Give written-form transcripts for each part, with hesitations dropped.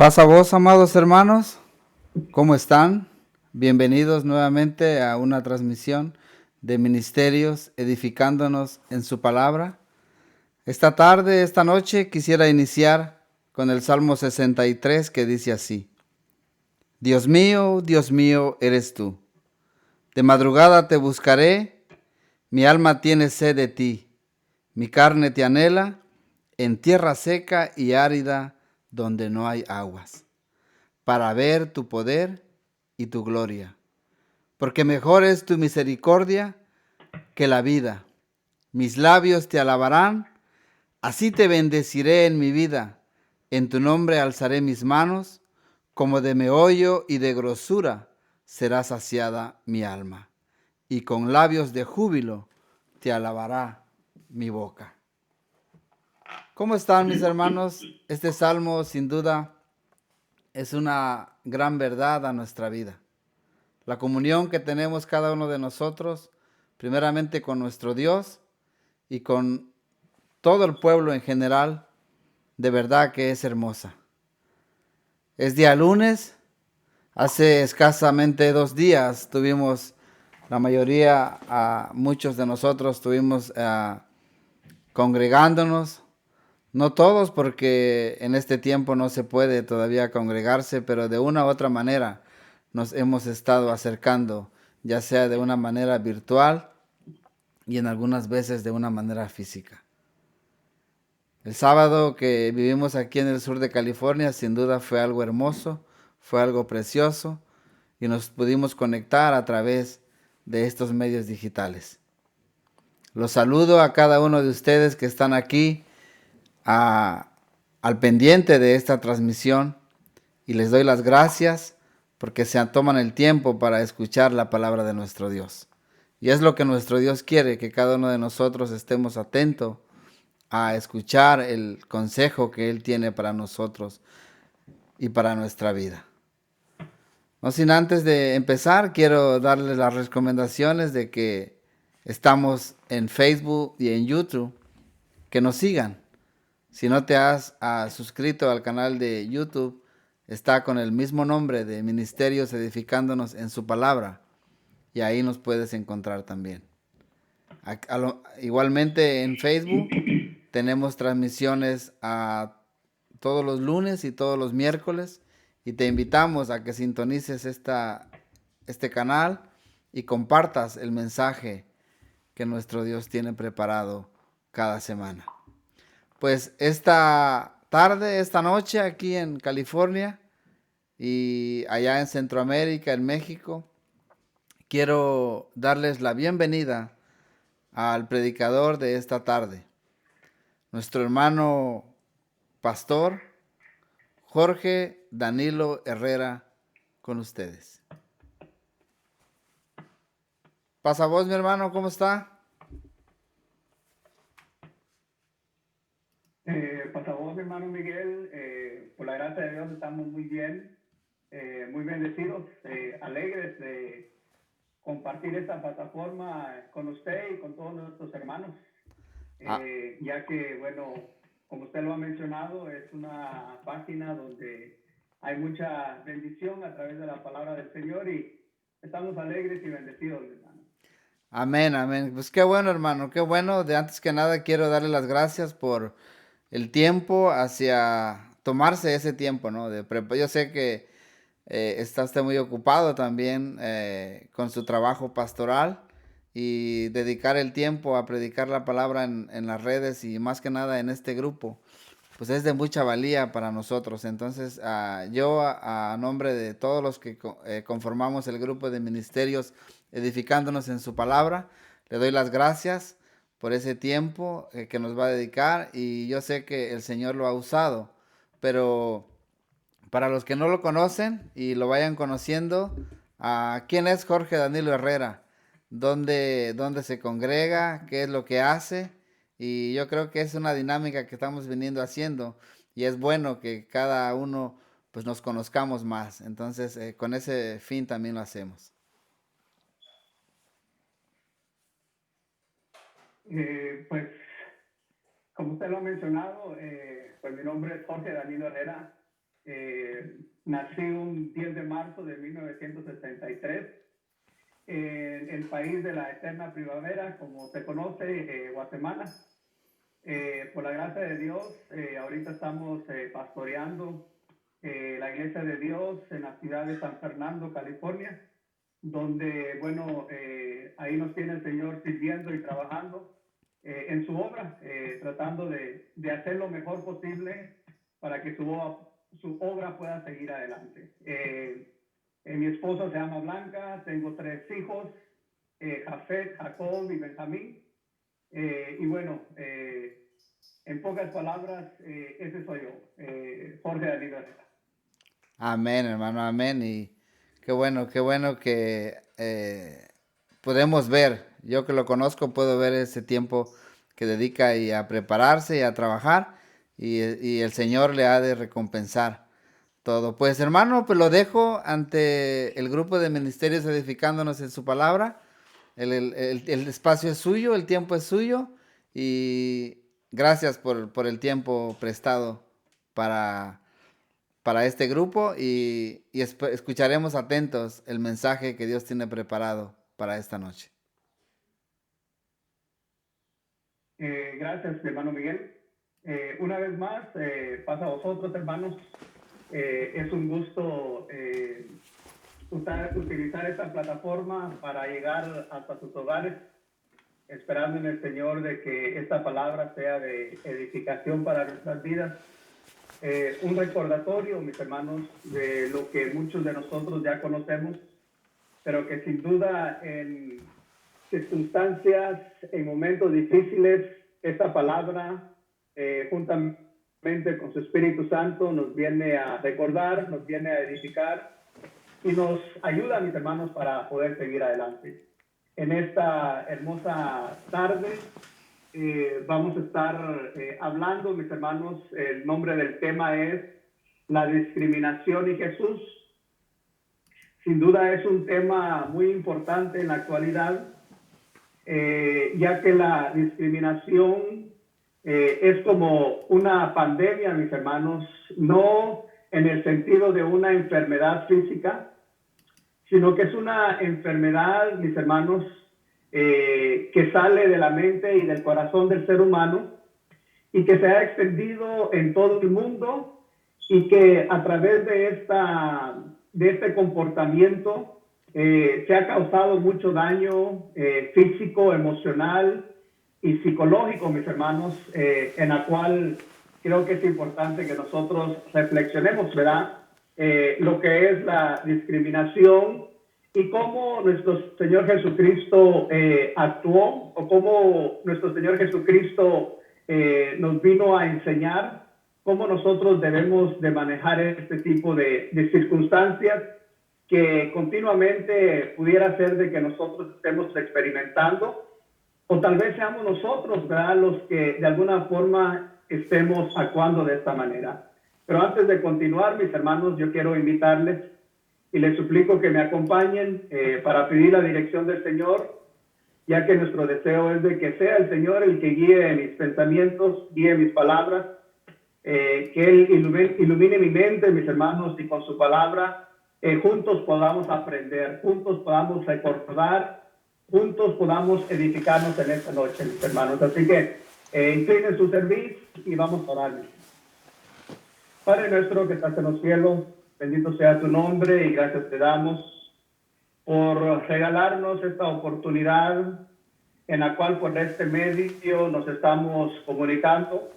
Paz a vos, amados hermanos, ¿cómo están? Bienvenidos nuevamente a una transmisión de Ministerios edificándonos en su palabra. Esta tarde, esta noche, quisiera iniciar con el Salmo 63 que dice así: Dios mío, eres tú. De madrugada te buscaré, mi alma tiene sed de ti, mi carne te anhela en tierra seca y árida donde no hay aguas, para ver tu poder y tu gloria. Porque mejor es tu misericordia que la vida. Mis labios te alabarán, así te bendeciré en mi vida. En tu nombre alzaré mis manos, como de meollo y de grosura será saciada mi alma. Y con labios de júbilo te alabará mi boca. ¿Cómo están, mis hermanos? Este salmo sin duda es una gran verdad a nuestra vida. La comunión que tenemos cada uno de nosotros, primeramente con nuestro Dios y con todo el pueblo en general, de verdad que es hermosa. Es día lunes, hace escasamente 2 días tuvimos, la mayoría, muchos de nosotros estuvimos congregándonos. No todos, porque en este tiempo no se puede todavía congregarse, pero de una u otra manera nos hemos estado acercando, ya sea de una manera virtual y en algunas veces de una manera física. El sábado que vivimos aquí en el sur de California sin duda fue algo hermoso, fue algo precioso y nos pudimos conectar a través de estos medios digitales. Los saludo a cada uno de ustedes que están aquí a, al pendiente de esta transmisión y les doy las gracias porque se toman el tiempo para escuchar la palabra de nuestro Dios. Y es lo que nuestro Dios quiere, que cada uno de nosotros estemos atentos a escuchar el consejo que Él tiene para nosotros y para nuestra vida. No sin antes de empezar, quiero darles las recomendaciones de que estamos en Facebook y en YouTube, que nos sigan. Si no te has suscrito al canal de YouTube, está con el mismo nombre de Ministerios Edificándonos en su palabra. Y ahí nos puedes encontrar también. Igualmente en Facebook tenemos transmisiones todos los lunes y todos los miércoles. Y te invitamos a que sintonices este canal y compartas el mensaje que nuestro Dios tiene preparado cada semana. Pues esta tarde, esta noche aquí en California y allá en Centroamérica, en México, quiero darles la bienvenida al predicador de esta tarde, nuestro hermano pastor Jorge Danilo Herrera, con ustedes. Pasa vos, mi hermano, ¿cómo está? Pasamos, hermano Miguel, por la gracia de Dios estamos muy bien, muy bendecidos, alegres de compartir esta plataforma con usted y con todos nuestros hermanos, Ah, ya que, bueno, como usted lo ha mencionado, es una página donde hay mucha bendición a través de la palabra del Señor y estamos alegres y bendecidos, hermano. amén, amén. Pues qué bueno, hermano, qué bueno. De antes que nada quiero darle las gracias por el tiempo hacia tomarse ese tiempo, ¿no? Yo sé que está usted muy ocupado también con su trabajo pastoral y dedicar el tiempo a predicar la palabra en las redes y más que nada en este grupo, pues es de mucha valía para nosotros. Entonces, yo a nombre de todos los que conformamos el grupo de ministerios edificándonos en su palabra, le doy las gracias por ese tiempo que nos va a dedicar y yo sé que el Señor lo ha usado, pero para los que no lo conocen y lo vayan conociendo, ¿quién es Jorge Danilo Herrera? ¿Dónde se congrega? ¿Qué es lo que hace? Y yo creo que es una dinámica que estamos viniendo haciendo y es bueno que cada uno pues nos conozcamos más. Entonces, con ese fin también lo hacemos. Pues como usted lo ha mencionado, pues mi nombre es Jorge Danilo Herrera. Nací un 10 de marzo de 1963 en el país de la eterna primavera, como se conoce, Guatemala. Por la gracia de Dios, ahorita estamos pastoreando la Iglesia de Dios en la ciudad de San Fernando, California, donde, bueno, ahí nos tiene el Señor sirviendo y trabajando en su obra, tratando de hacer lo mejor posible para que su obra pueda seguir adelante. Mi esposa se llama Blanca, tengo 3 hijos, Jafet, Jacob y Benjamín. Y bueno, en pocas palabras, ese soy yo, Jorge David Herrera. Amén, hermano, amén. Y qué bueno que podemos ver, yo que lo conozco, puedo ver ese tiempo que dedica y a prepararse y a trabajar y el Señor le ha de recompensar todo. Pues hermano, pues lo dejo ante el grupo de ministerios edificándonos en su palabra. El espacio es suyo, el tiempo es suyo y gracias por el tiempo prestado para este grupo y escucharemos atentos el mensaje que Dios tiene preparado para esta noche. Gracias, hermano Miguel. Una vez más, pasa a vosotros, hermanos. Es un gusto utilizar esta plataforma para llegar hasta sus hogares, esperando en el Señor de que esta palabra sea de edificación para nuestras vidas. Un recordatorio, mis hermanos, de lo que muchos de nosotros ya conocemos, pero que sin duda en circunstancias, en momentos difíciles, esta palabra, juntamente con su Espíritu Santo, nos viene a recordar, nos viene a edificar y nos ayuda, mis hermanos, para poder seguir adelante. En esta hermosa tarde vamos a estar hablando, mis hermanos, el nombre del tema es la discriminación y Jesús. Sin duda es un tema muy importante en la actualidad, ya que la discriminación es como una pandemia, mis hermanos, no en el sentido de una enfermedad física, sino que es una enfermedad, mis hermanos, que sale de la mente y del corazón del ser humano y que se ha extendido en todo el mundo y que a través de este comportamiento se ha causado mucho daño físico, emocional y psicológico, mis hermanos, en la cual creo que es importante que nosotros reflexionemos, ¿verdad? Lo que es la discriminación y cómo nuestro Señor Jesucristo actuó, o cómo nuestro Señor Jesucristo nos vino a enseñar cómo nosotros debemos de manejar este tipo de circunstancias que continuamente pudiera ser de que nosotros estemos experimentando, o tal vez seamos nosotros, ¿verdad?, los que de alguna forma estemos actuando de esta manera. Pero antes de continuar, mis hermanos, yo quiero invitarles y les suplico que me acompañen para pedir la dirección del Señor, ya que nuestro deseo es de que sea el Señor el que guíe mis pensamientos, guíe mis palabras, que Él ilumine mi mente, mis hermanos, y con su palabra juntos podamos aprender, juntos podamos recordar, juntos podamos edificarnos en esta noche, mis hermanos. Así que inclinen su servicio y vamos a orar. Padre nuestro que estás en los cielos, bendito sea tu nombre y gracias te damos por regalarnos esta oportunidad en la cual por este medio nos estamos comunicando.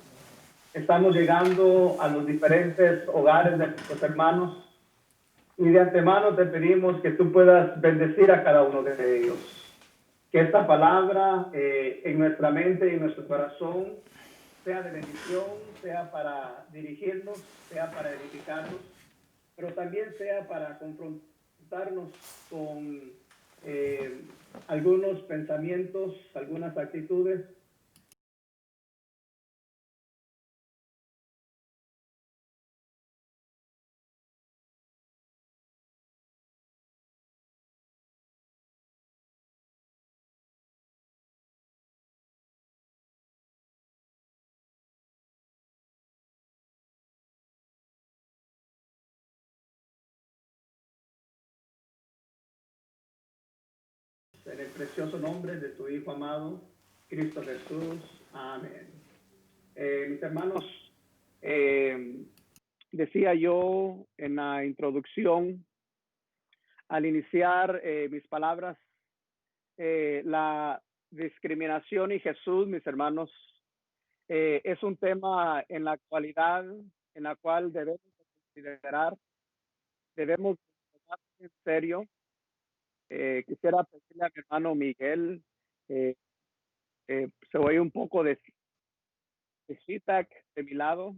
Estamos llegando a los diferentes hogares de nuestros hermanos y de antemano te pedimos que tú puedas bendecir a cada uno de ellos. Que esta palabra en nuestra mente y en nuestro corazón sea de bendición, sea para dirigirnos, sea para edificarnos, pero también sea para confrontarnos con algunos pensamientos, algunas actitudes en el precioso nombre de tu Hijo amado, Cristo Jesús. Amén. Mis hermanos, decía yo en la introducción, al iniciar mis palabras, la discriminación y Jesús, mis hermanos, es un tema en la actualidad en la cual debemos considerar, debemos tomar en serio. Quisiera pedirle a mi hermano Miguel, se oye un poco de feedback de mi lado.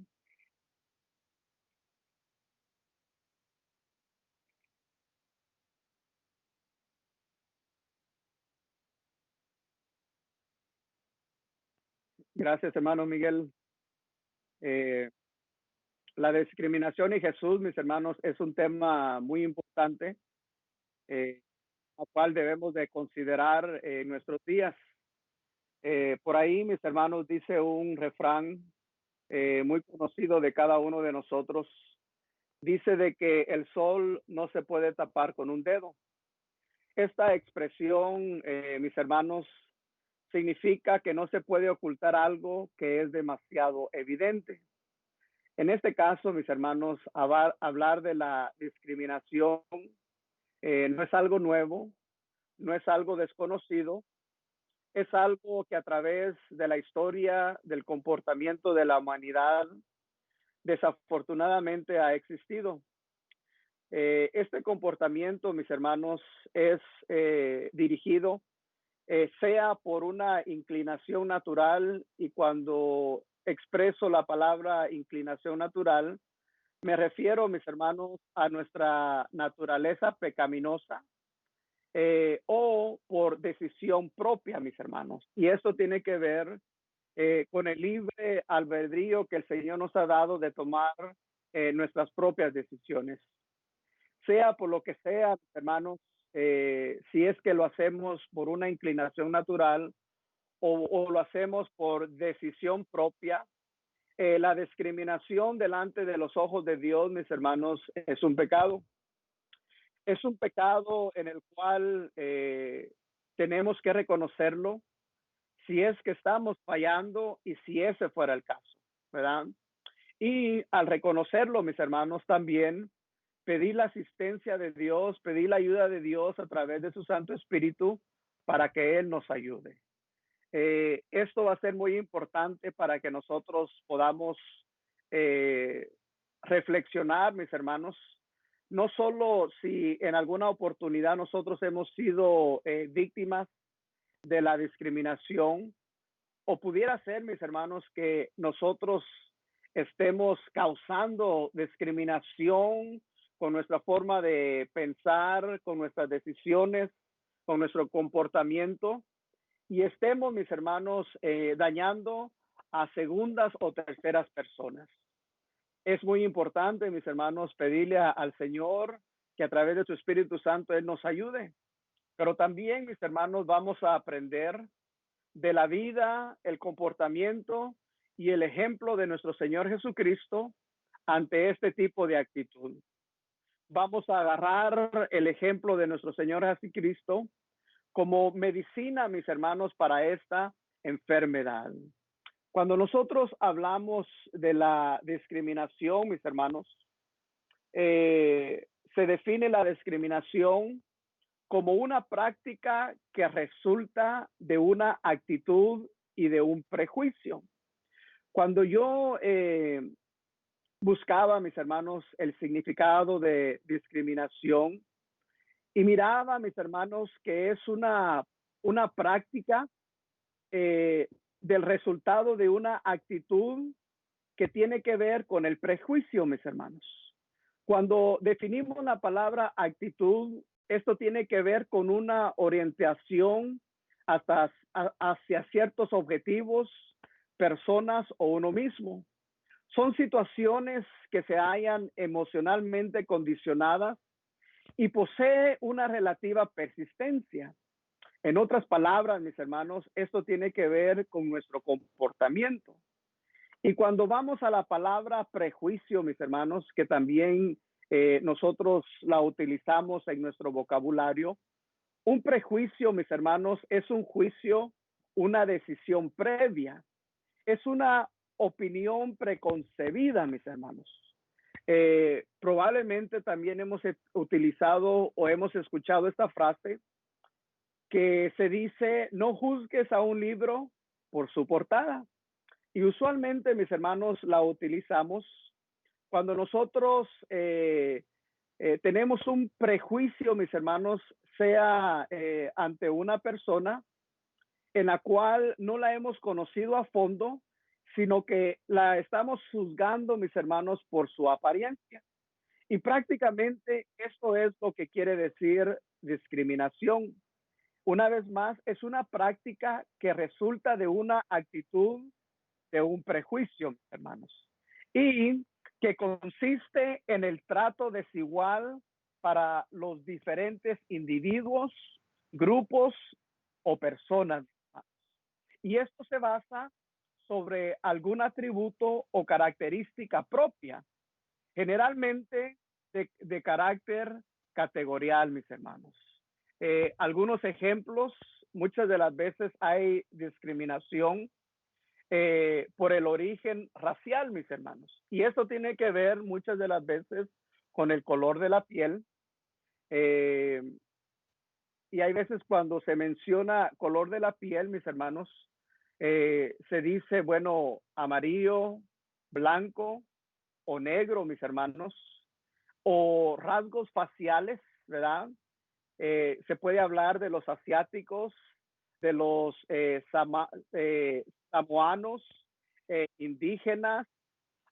Gracias, hermano Miguel. La discriminación y Jesús, mis hermanos, es un tema muy importante, al cual debemos de considerar en nuestros días. Por ahí, mis hermanos, dice un refrán muy conocido de cada uno de nosotros. Dice de que el sol no se puede tapar con un dedo. Esta expresión, mis hermanos, significa que no se puede ocultar algo que es demasiado evidente. En este caso, mis hermanos, hablar de la discriminación no es algo nuevo, no es algo desconocido, es algo que a través de la historia, del comportamiento de la humanidad, desafortunadamente ha existido. Este comportamiento, mis hermanos, es dirigido sea por una inclinación natural, y cuando expreso la palabra inclinación natural, me refiero, mis hermanos, a nuestra naturaleza pecaminosa, o por decisión propia, mis hermanos. Y esto tiene que ver con el libre albedrío que el Señor nos ha dado de tomar nuestras propias decisiones. Sea por lo que sea, mis hermanos, si es que lo hacemos por una inclinación natural o lo hacemos por decisión propia, la discriminación delante de los ojos de Dios, mis hermanos, es un pecado. Es un pecado en el cual tenemos que reconocerlo si es que estamos fallando y si ese fuera el caso, ¿verdad? Y al reconocerlo, mis hermanos, también pedir la asistencia de Dios, pedir la ayuda de Dios a través de su Santo Espíritu para que Él nos ayude. Esto va a ser muy importante para que nosotros podamos reflexionar, mis hermanos, no solo si en alguna oportunidad nosotros hemos sido víctimas de la discriminación, o pudiera ser, mis hermanos, que nosotros estemos causando discriminación con nuestra forma de pensar, con nuestras decisiones, con nuestro comportamiento, y estemos, mis hermanos, dañando a segundas o terceras personas. Es muy importante, mis hermanos, pedirle al Señor que a través de su Espíritu Santo Él nos ayude. Pero también, mis hermanos, vamos a aprender de la vida, el comportamiento y el ejemplo de nuestro Señor Jesucristo ante este tipo de actitud. Vamos a agarrar el ejemplo de nuestro Señor Jesucristo como medicina, mis hermanos, para esta enfermedad. Cuando nosotros hablamos de la discriminación, mis hermanos, se define la discriminación como una práctica que resulta de una actitud y de un prejuicio. Cuando yo buscaba, mis hermanos, el significado de discriminación y miraba, mis hermanos, que es una práctica del resultado de una actitud que tiene que ver con el prejuicio, mis hermanos. Cuando definimos la palabra actitud, esto tiene que ver con una orientación hacia ciertos objetivos, personas o uno mismo. Son situaciones que se hallan emocionalmente condicionadas y posee una relativa persistencia. En otras palabras, mis hermanos, esto tiene que ver con nuestro comportamiento. Y cuando vamos a la palabra prejuicio, mis hermanos, que también nosotros la utilizamos en nuestro vocabulario, Un prejuicio, mis hermanos, es un juicio, una decisión previa, es una opinión preconcebida, mis hermanos. Probablemente también hemos utilizado o hemos escuchado esta frase que se dice: no juzgues a un libro por su portada. Y usualmente, mis hermanos, la utilizamos cuando nosotros tenemos un prejuicio, mis hermanos, sea ante una persona en la cual no la hemos conocido a fondo, sino que la estamos juzgando, mis hermanos, por su apariencia. Y prácticamente esto es lo que quiere decir discriminación. Una vez más, es una práctica que resulta de una actitud, de un prejuicio, mis hermanos, y que consiste en el trato desigual para los diferentes individuos, grupos o personas. Y esto se basa sobre algún atributo o característica propia, generalmente de carácter categorial, mis hermanos. Algunos ejemplos: muchas de las veces hay discriminación por el origen racial, mis hermanos. Y eso tiene que ver muchas de las veces con el color de la piel. Eh, y hay veces cuando se menciona color de la piel, mis hermanos, se dice, bueno, amarillo, blanco o negro, mis hermanos, o rasgos faciales, ¿verdad? Se puede hablar de los asiáticos, de los samoanos, indígenas,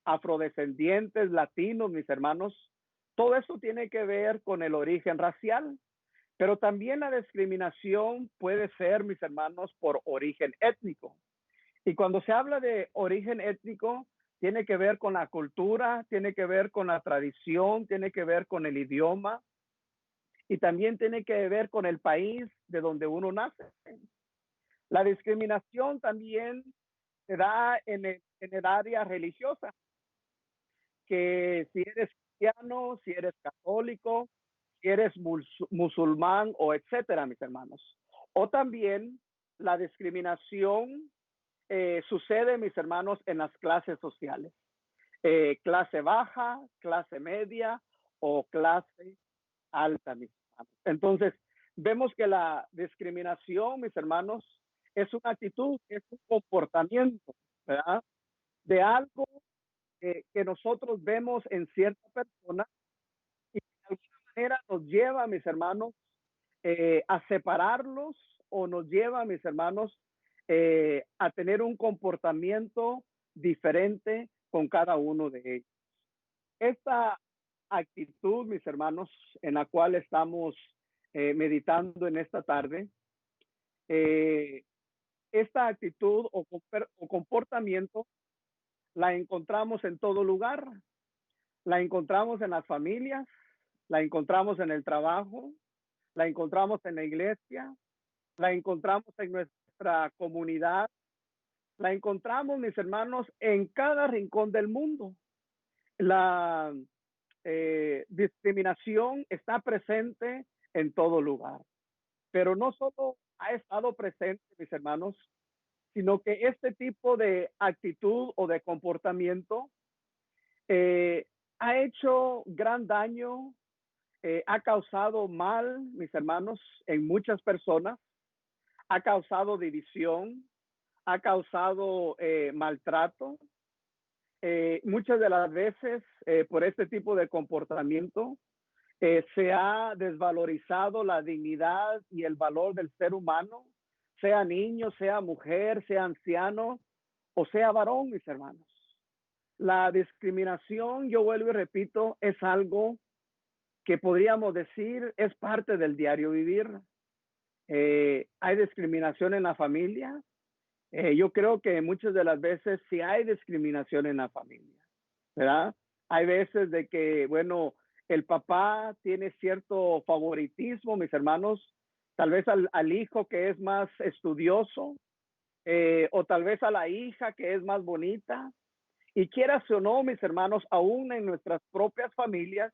afrodescendientes, latinos, mis hermanos. Todo eso tiene que ver con el origen racial, pero también la discriminación puede ser, mis hermanos, por origen étnico. Y cuando se habla de origen étnico, tiene que ver con la cultura, tiene que ver con la tradición, tiene que ver con el idioma y también tiene que ver con el país de donde uno nace. La discriminación también se da en el área religiosa, que si eres cristiano, si eres católico, si eres musulmán o etcétera, mis hermanos. O también la discriminación sucede, mis hermanos, en las clases sociales. Clase baja, clase media o clase alta, mis hermanos. Entonces, vemos que la discriminación, mis hermanos, es una actitud, es un comportamiento, ¿verdad? De algo que nosotros vemos en cierta persona y de alguna manera nos lleva, mis hermanos, a separarlos o nos lleva, mis hermanos, a tener un comportamiento diferente con cada uno de ellos. Esta actitud, mis hermanos, en la cual estamos meditando en esta tarde, esta actitud o comportamiento la encontramos en todo lugar. La encontramos en las familias, la encontramos en el trabajo, la encontramos en la iglesia, la encontramos en nuestra comunidad, la encontramos, mis hermanos, en cada rincón del mundo. La discriminación está presente en todo lugar, pero no solo ha estado presente, mis hermanos, sino que este tipo de actitud o de comportamiento ha hecho gran daño, ha causado mal, mis hermanos, en muchas personas, ha causado división, ha causado maltrato. Muchas de las veces, por este tipo de comportamiento, se ha desvalorizado la dignidad y el valor del ser humano, sea niño, sea mujer, sea anciano o sea varón, mis hermanos. La discriminación, yo vuelvo y repito, es algo que podríamos decir es parte del diario vivir. Hay discriminación en la familia. Yo creo que muchas de las veces sí hay discriminación en la familia, ¿verdad? Hay veces de que, bueno, el papá tiene cierto favoritismo, mis hermanos, tal vez al hijo que es más estudioso, o tal vez a la hija que es más bonita. Y quieras o no, mis hermanos, aún en nuestras propias familias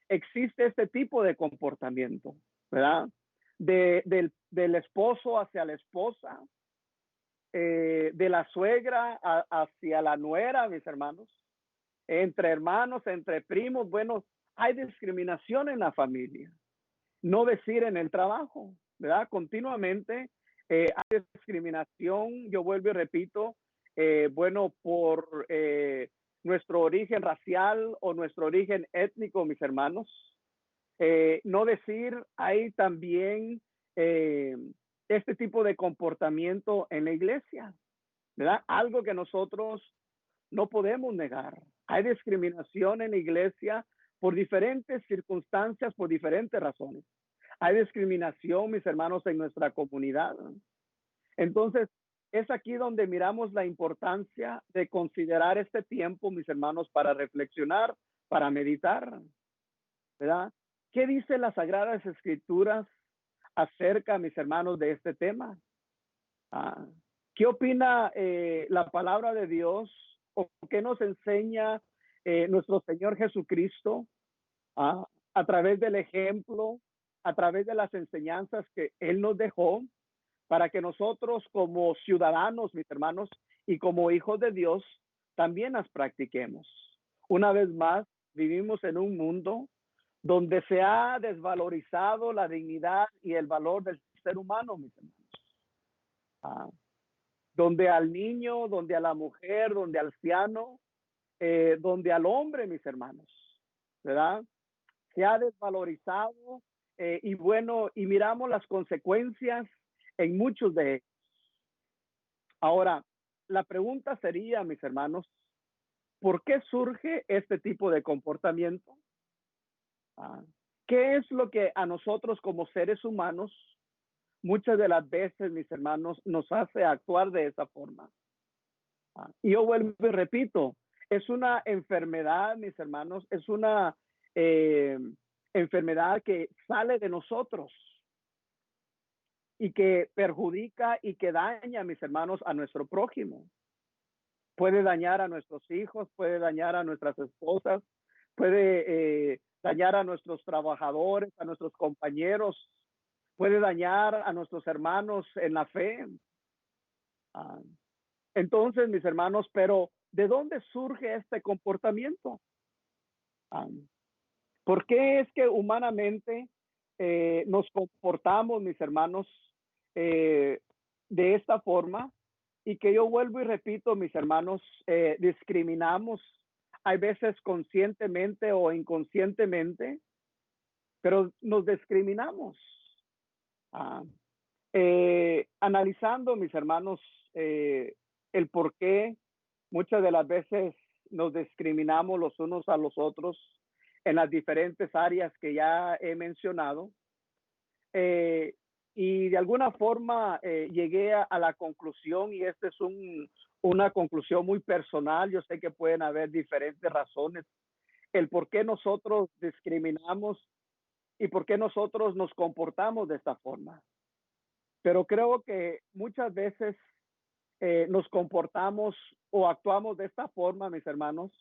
existe este tipo de comportamiento, ¿verdad? del esposo hacia la esposa, de la suegra hacia la nuera, mis hermanos, entre hermanos, entre primos. Bueno, hay discriminación en la familia, no decir en el trabajo, ¿verdad? Continuamente hay discriminación, yo vuelvo y repito, bueno, por nuestro origen racial o nuestro origen étnico, mis hermanos. No decir, hay también este tipo de comportamiento en la iglesia, ¿verdad? Algo que nosotros no podemos negar. Hay discriminación en la iglesia por diferentes circunstancias, por diferentes razones. Hay discriminación, mis hermanos, en nuestra comunidad. Entonces, es aquí donde miramos la importancia de considerar este tiempo, mis hermanos, para reflexionar, para meditar, ¿verdad? ¿Qué dice las Sagradas Escrituras acerca, mis hermanos, de este tema? ¿Qué opina la palabra de Dios o qué nos enseña nuestro Señor Jesucristo a través del ejemplo, a través de las enseñanzas que Él nos dejó para que nosotros como ciudadanos, mis hermanos, y como hijos de Dios, también las practiquemos? Una vez más, vivimos en un mundo donde se ha desvalorizado la dignidad y el valor del ser humano, mis hermanos. Donde al niño, donde a la mujer, donde al anciano, donde al hombre, mis hermanos, ¿verdad? Se ha desvalorizado y bueno, y miramos las consecuencias en muchos de ellos. Ahora, la pregunta sería, mis hermanos, ¿por qué surge este tipo de comportamiento? ¿Qué es lo que a nosotros como seres humanos muchas de las veces, mis hermanos, nos hace actuar de esa forma? Y yo vuelvo y repito, es una enfermedad, mis hermanos, es una enfermedad que sale de nosotros y que perjudica y que daña, mis hermanos, a nuestro prójimo. Puede dañar a nuestros hijos, puede dañar a nuestras esposas, puede dañar a nuestros trabajadores, a nuestros compañeros, puede dañar a nuestros hermanos en la fe. Entonces, mis hermanos, pero ¿de dónde surge este comportamiento? ¿Por qué es que humanamente nos comportamos, mis hermanos, de esta forma? Y que yo vuelvo y repito, mis hermanos, discriminamos, hay veces conscientemente o inconscientemente, pero nos discriminamos. Analizando, mis hermanos, el por qué muchas de las veces nos discriminamos los unos a los otros en las diferentes áreas que ya he mencionado. Y de alguna forma llegué a la conclusión, y esta es una conclusión muy personal. Yo sé que pueden haber diferentes razones, el por qué nosotros discriminamos y por qué nosotros nos comportamos de esta forma. Pero creo que muchas veces nos comportamos o actuamos de esta forma, mis hermanos,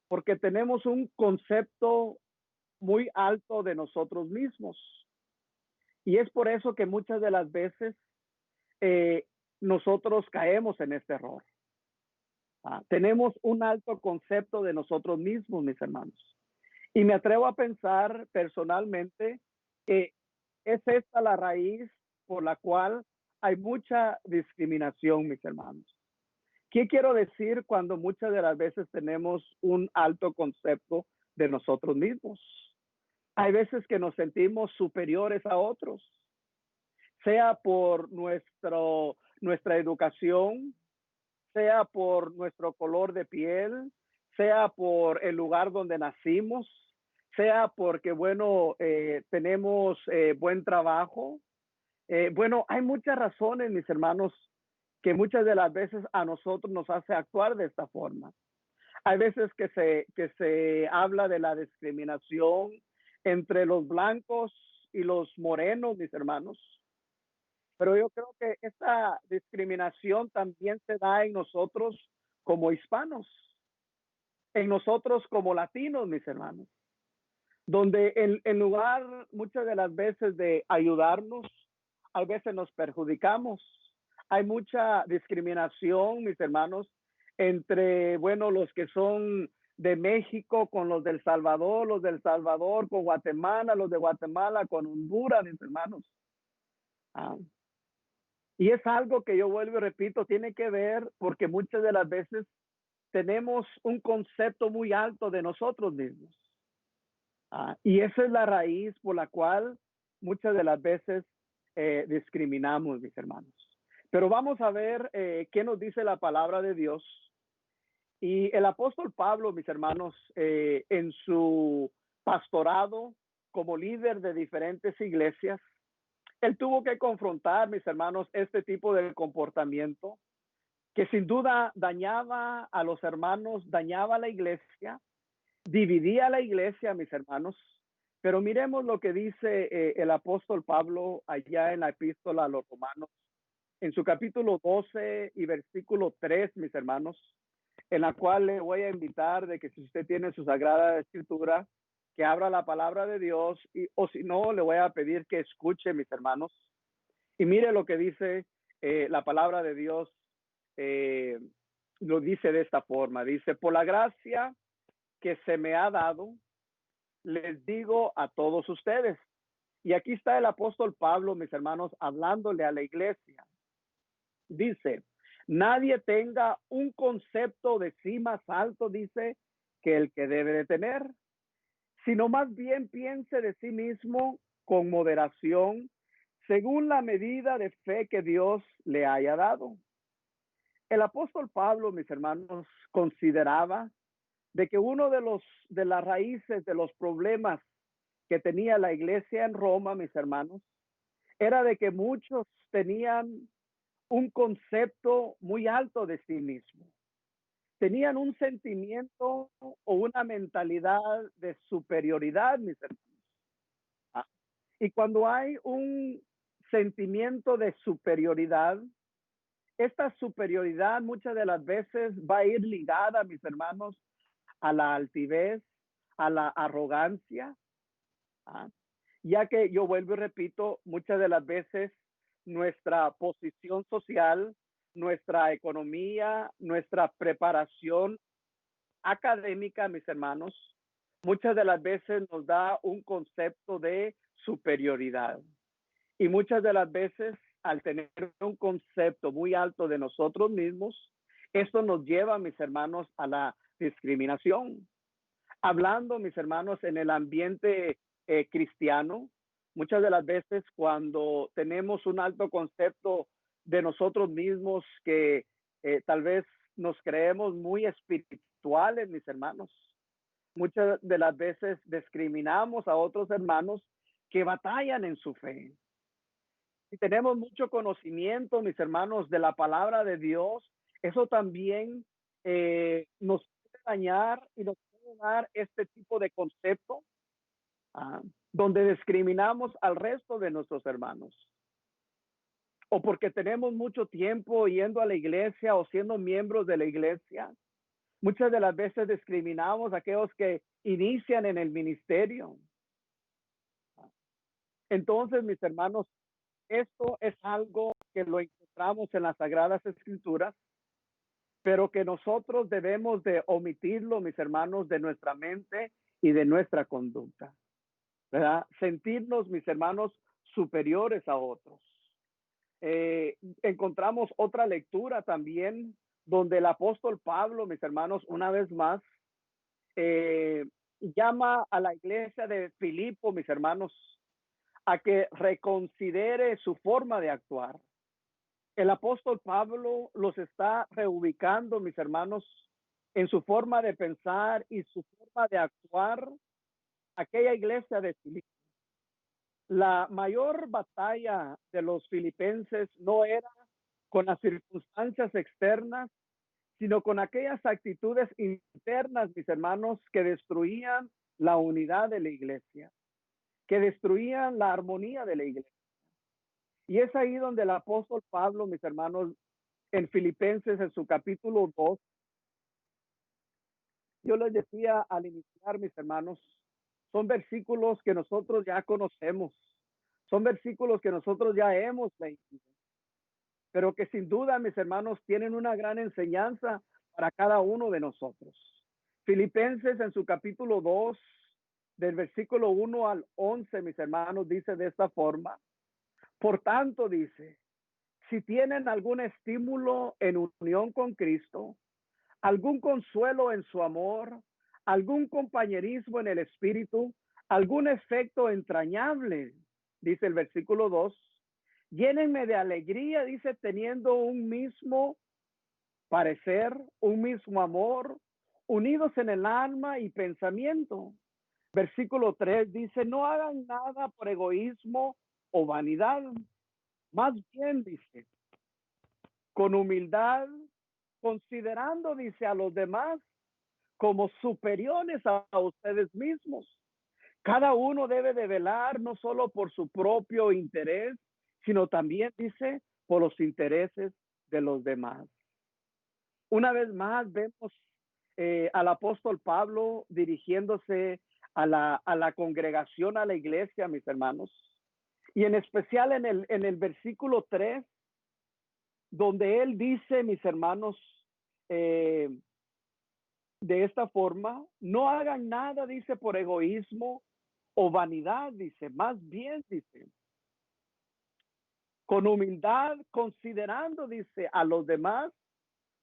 porque tenemos un concepto muy alto de nosotros mismos. Y es por eso que muchas de las veces nosotros caemos en este error. Tenemos un alto concepto de nosotros mismos, mis hermanos. Y me atrevo a pensar personalmente que es esta la raíz por la cual hay mucha discriminación, mis hermanos. ¿Qué quiero decir cuando muchas de las veces tenemos un alto concepto de nosotros mismos? Hay veces que nos sentimos superiores a otros, sea por nuestra educación, sea por nuestro color de piel, sea por el lugar donde nacimos, sea porque, bueno, tenemos buen trabajo. Bueno, hay muchas razones, mis hermanos, que muchas de las veces a nosotros nos hace actuar de esta forma. Hay veces que se habla de la discriminación entre los blancos y los morenos, mis hermanos. Pero yo creo que esta discriminación también se da en nosotros como hispanos, en nosotros como latinos, mis hermanos. donde en lugar muchas de las veces de ayudarnos, a veces nos perjudicamos. Hay mucha discriminación, mis hermanos, entre, bueno, los que son de México con los del Salvador con Guatemala, los de Guatemala con Honduras, mis hermanos. Ah, y es algo que yo vuelvo y repito, tiene que ver porque muchas de las veces tenemos un concepto muy alto de nosotros mismos. Y esa es la raíz por la cual muchas de las veces discriminamos, mis hermanos. Pero vamos a ver qué nos dice la palabra de Dios. Y el apóstol Pablo, mis hermanos, en su pastorado como líder de diferentes iglesias, él tuvo que confrontar, mis hermanos, este tipo de comportamiento que sin duda dañaba a los hermanos, dañaba a la iglesia, dividía a la iglesia, mis hermanos. Pero miremos lo que dice el apóstol Pablo allá en la epístola a los romanos, en su capítulo 12 y versículo 3, mis hermanos, en la cual le voy a invitar de que si usted tiene su sagrada escritura, que abra la palabra de Dios, o si no, le voy a pedir que escuche, mis hermanos. Y mire lo que dice la palabra de Dios, lo dice de esta forma, dice, por la gracia que se me ha dado, les digo a todos ustedes. Y aquí está el apóstol Pablo, mis hermanos, hablándole a la iglesia. Dice, nadie tenga un concepto de sí más alto, dice, que el que debe de tener, sino más bien piense de sí mismo con moderación, según la medida de fe que Dios le haya dado. El apóstol Pablo, mis hermanos, consideraba de que uno de las raíces de los problemas que tenía la iglesia en Roma, mis hermanos, era de que muchos tenían un concepto muy alto de sí mismo. Tenían un sentimiento o una mentalidad de superioridad, mis hermanos. Y cuando hay un sentimiento de superioridad, esta superioridad muchas de las veces va a ir ligada, mis hermanos, a la altivez, a la arrogancia, ¿ah? Ya que yo vuelvo y repito, muchas de las veces nuestra posición social, nuestra economía, nuestra preparación académica, mis hermanos, muchas de las veces nos da un concepto de superioridad. Y muchas de las veces, al tener un concepto muy alto de nosotros mismos, esto nos lleva, mis hermanos, a la discriminación. Hablando, mis hermanos, en el ambiente cristiano, muchas de las veces cuando tenemos un alto concepto de nosotros mismos, que tal vez nos creemos muy espirituales, mis hermanos, muchas de las veces discriminamos a otros hermanos que batallan en su fe. Si tenemos mucho conocimiento, mis hermanos, de la palabra de Dios, eso también nos puede dañar y nos puede dar este tipo de concepto, donde discriminamos al resto de nuestros hermanos. O porque tenemos mucho tiempo yendo a la iglesia o siendo miembros de la iglesia, muchas de las veces discriminamos a aquellos que inician en el ministerio. Entonces, mis hermanos, esto es algo que lo encontramos en las Sagradas Escrituras, pero que nosotros debemos de omitirlo, mis hermanos, de nuestra mente y de nuestra conducta, ¿verdad? Sentirnos, mis hermanos, superiores a otros. Encontramos otra lectura también donde el apóstol Pablo, mis hermanos, una vez más, llama a la iglesia de Filipo, mis hermanos, a que reconsidere su forma de actuar. El apóstol Pablo los está reubicando, mis hermanos, en su forma de pensar y su forma de actuar, aquella iglesia de Filipo. La mayor batalla de los filipenses no era con las circunstancias externas, sino con aquellas actitudes internas, mis hermanos, que destruían la unidad de la iglesia, que destruían la armonía de la iglesia. Y es ahí donde el apóstol Pablo, mis hermanos, en Filipenses, en su capítulo 2, yo les decía al iniciar, mis hermanos, son versículos que nosotros ya conocemos, son versículos que nosotros ya hemos leído, pero que sin duda, mis hermanos, tienen una gran enseñanza para cada uno de nosotros. Filipenses en su capítulo 2, del versículo 1 al 11, mis hermanos, dice de esta forma: por tanto, dice, si tienen algún estímulo en unión con Cristo, algún consuelo en su amor, algún compañerismo en el espíritu, algún efecto entrañable, dice el versículo 2, llénenme de alegría, dice, teniendo un mismo parecer, un mismo amor, unidos en el alma y pensamiento. Versículo 3 dice, no hagan nada por egoísmo o vanidad, más bien, dice, con humildad, considerando, dice, a los demás como superiores a ustedes mismos. Cada uno debe de velar no solo por su propio interés, sino también, dice, por los intereses de los demás. Una vez más vemos al apóstol Pablo dirigiéndose a la congregación, a la iglesia, mis hermanos, y en especial en el versículo 3, donde él dice, mis hermanos, de esta forma, no hagan nada, dice, por egoísmo o vanidad, dice, más bien, dice, con humildad, considerando, dice, a los demás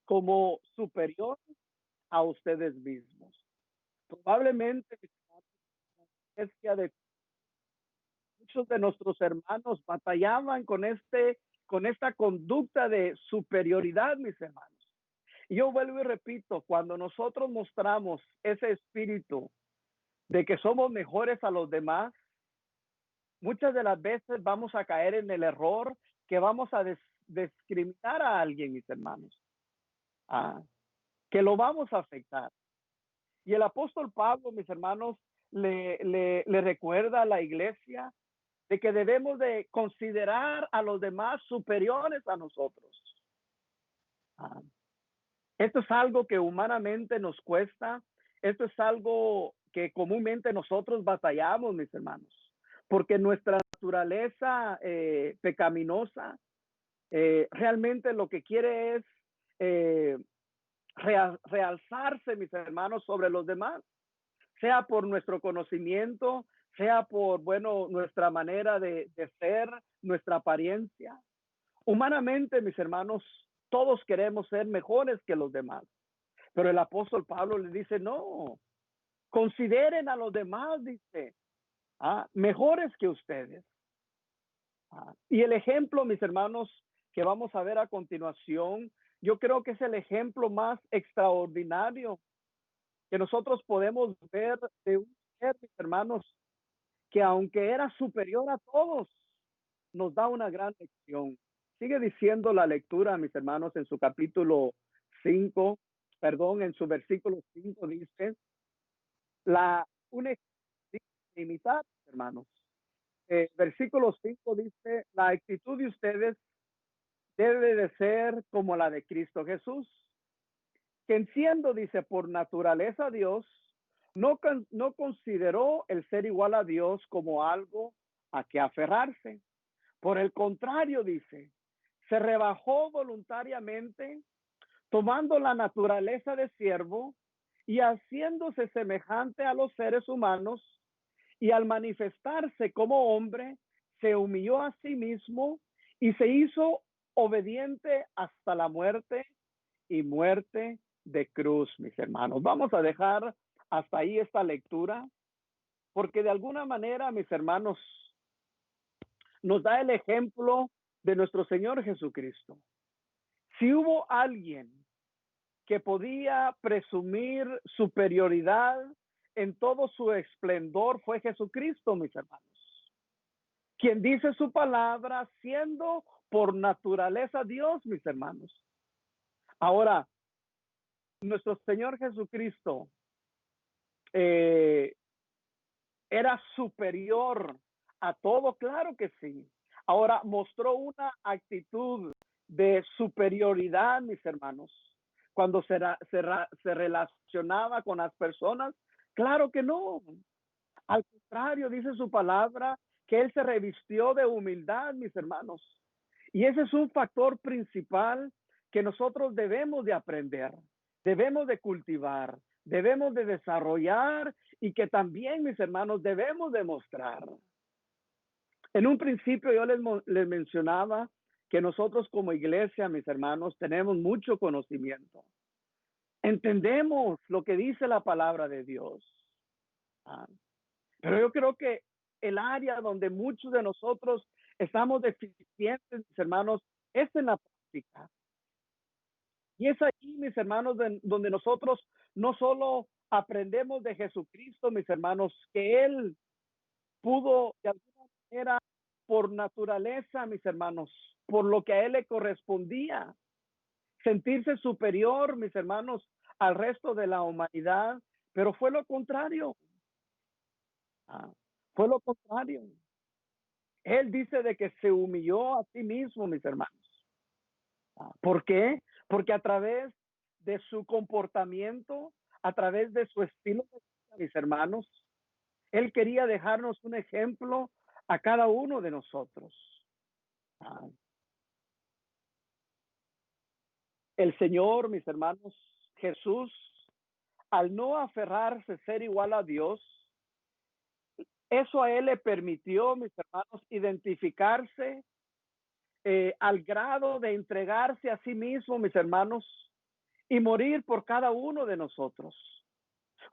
como superiores a ustedes mismos. Probablemente, es que de muchos de nuestros hermanos batallaban con esta conducta de superioridad, mis hermanos. Y yo vuelvo y repito, cuando nosotros mostramos ese espíritu de que somos mejores a los demás, muchas de las veces vamos a caer en el error que vamos a discriminar a alguien, mis hermanos, que lo vamos a afectar. Y el apóstol Pablo, mis hermanos, le recuerda a la iglesia de que debemos de considerar a los demás superiores a nosotros. Esto es algo que humanamente nos cuesta. Esto es algo que comúnmente nosotros batallamos, mis hermanos, porque nuestra naturaleza pecaminosa realmente lo que quiere es realzarse, mis hermanos, sobre los demás, sea por nuestro conocimiento, sea por, bueno, nuestra manera de ser, nuestra apariencia. Humanamente, mis hermanos, todos queremos ser mejores que los demás. Pero el apóstol Pablo le dice, no, consideren a los demás, dice, mejores que ustedes. Y el ejemplo, mis hermanos, que vamos a ver a continuación, yo creo que es el ejemplo más extraordinario que nosotros podemos ver de un ser, mis hermanos, que aunque era superior a todos, nos da una gran lección. Sigue diciendo la lectura, mis hermanos, en su capítulo 5, en su versículo 5 dice, una imitar, hermanos. Versículo 5 dice, la actitud de ustedes debe de ser como la de Cristo Jesús, quien siendo, dice, por naturaleza Dios, no consideró el ser igual a Dios como algo a que aferrarse. Por el contrario, dice, se rebajó voluntariamente, tomando la naturaleza de siervo y haciéndose semejante a los seres humanos, y al manifestarse como hombre, se humilló a sí mismo y se hizo obediente hasta la muerte y muerte de cruz, mis hermanos. Vamos a dejar hasta ahí esta lectura, porque de alguna manera, mis hermanos, nos da el ejemplo de nuestro Señor Jesucristo. Si hubo alguien que podía presumir superioridad en todo su esplendor, fue Jesucristo, mis hermanos, quien dice su palabra siendo por naturaleza Dios, mis hermanos. Ahora, nuestro Señor Jesucristo era superior a todo, claro que sí. Ahora, mostró una actitud de superioridad, mis hermanos, cuando se relacionaba con las personas, claro que no. Al contrario, dice su palabra que Él se revistió de humildad, mis hermanos. Y ese es un factor principal que nosotros debemos de aprender, debemos de cultivar, debemos de desarrollar y que también, mis hermanos, debemos demostrar. En un principio yo les mencionaba que nosotros como iglesia, mis hermanos, tenemos mucho conocimiento. Entendemos lo que dice la palabra de Dios. Ah, pero yo creo que el área donde muchos de nosotros estamos deficientes, mis hermanos, es en la práctica. Y es ahí, mis hermanos, donde nosotros no solo aprendemos de Jesucristo, mis hermanos, que Él pudo de alguna manera, por naturaleza, mis hermanos, por lo que a Él le correspondía, sentirse superior, mis hermanos, al resto de la humanidad, pero fue lo contrario. Ah, fue lo contrario. Él dice de que se humilló a sí mismo, mis hermanos. ¿Por qué? Porque a través de su comportamiento, a través de su estilo de vida, mis hermanos, Él quería dejarnos un ejemplo a cada uno de nosotros. El Señor, mis hermanos, Jesús, al no aferrarse a ser igual a Dios, eso a Él le permitió, mis hermanos, identificarse al grado de entregarse a sí mismo, mis hermanos, y morir por cada uno de nosotros.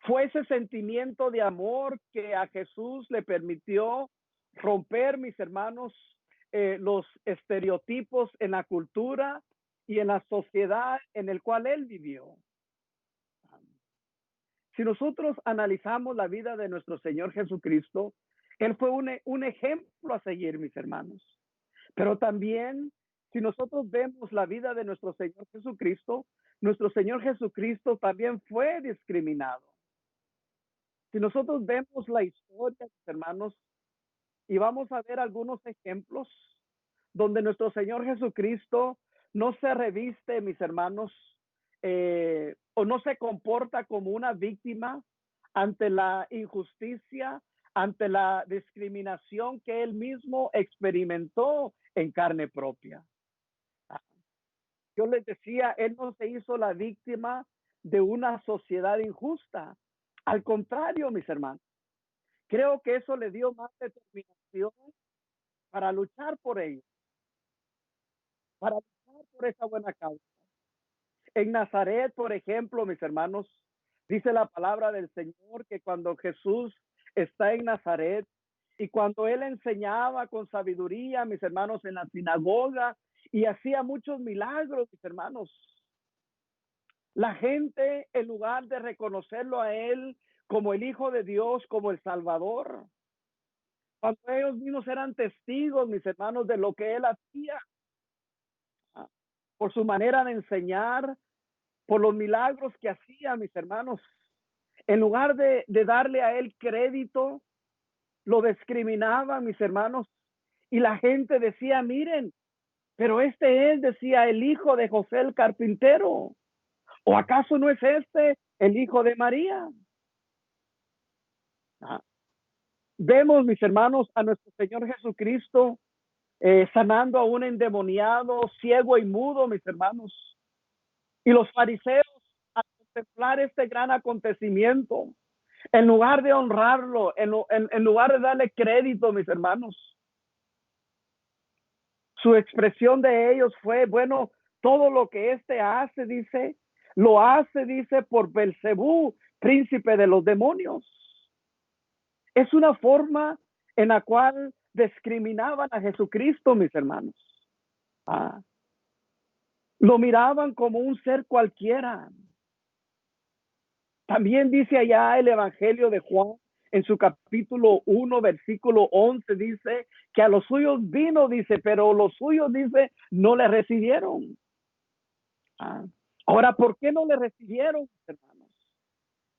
Fue ese sentimiento de amor que a Jesús le permitió romper, mis hermanos, los estereotipos en la cultura y en la sociedad en el cual él vivió. Si nosotros analizamos la vida de nuestro Señor Jesucristo, él fue un ejemplo a seguir, mis hermanos. Pero también, si nosotros vemos la vida de nuestro Señor Jesucristo también fue discriminado. Si nosotros vemos la historia, mis hermanos, y vamos a ver algunos ejemplos donde nuestro Señor Jesucristo no se reviste, mis hermanos, o no se comporta como una víctima ante la injusticia, ante la discriminación que él mismo experimentó en carne propia. Yo les decía, él no se hizo la víctima de una sociedad injusta. Al contrario, mis hermanos, creo que eso le dio más determinación para luchar por ello, para luchar por esa buena causa. En Nazaret, por ejemplo, mis hermanos, dice la palabra del Señor que cuando Jesús está en Nazaret y cuando él enseñaba con sabiduría, mis hermanos, en la sinagoga y hacía muchos milagros, mis hermanos, la gente, en lugar de reconocerlo a él como el Hijo de Dios, como el Salvador, cuando ellos mismos eran testigos, mis hermanos, de lo que él hacía, por su manera de enseñar, por los milagros que hacía, mis hermanos, en lugar de darle a él crédito, lo discriminaba, mis hermanos, y la gente decía, miren, pero este es, decía, el hijo de José el carpintero, ¿o acaso no es este el hijo de María? Vemos, mis hermanos, a nuestro Señor Jesucristo sanando a un endemoniado, ciego y mudo, mis hermanos. Y los fariseos, al contemplar este gran acontecimiento, en lugar de honrarlo, en lugar de darle crédito, mis hermanos, su expresión de ellos fue, bueno, todo lo que éste hace, dice, lo hace, dice, por Belcebú, príncipe de los demonios. Es una forma en la cual discriminaban a Jesucristo, mis hermanos. Lo miraban como un ser cualquiera. También dice allá el Evangelio de Juan, en su capítulo 1, versículo 11, dice que a los suyos vino, dice, pero los suyos, dice, no le recibieron. Ahora, ¿por qué no le recibieron, hermanos?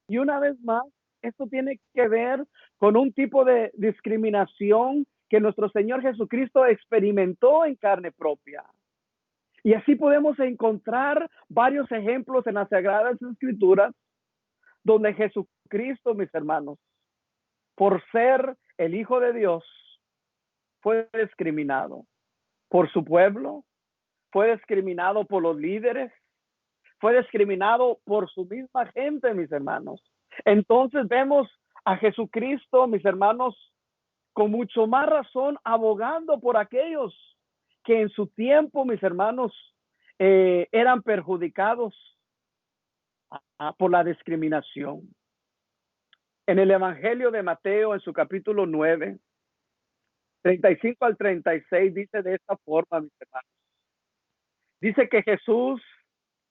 Y una vez más, esto tiene que ver con un tipo de discriminación que nuestro Señor Jesucristo experimentó en carne propia. Y así podemos encontrar varios ejemplos en las Sagradas Escrituras donde Jesucristo, mis hermanos, por ser el Hijo de Dios, fue discriminado por su pueblo, fue discriminado por los líderes, fue discriminado por su misma gente, mis hermanos. Entonces vemos a Jesucristo, mis hermanos, con mucho más razón abogando por aquellos que en su tiempo, mis hermanos, eran perjudicados por la discriminación. En el Evangelio de Mateo, en su capítulo 9, 35 al 36, dice de esta forma, mis hermanos. Dice que Jesús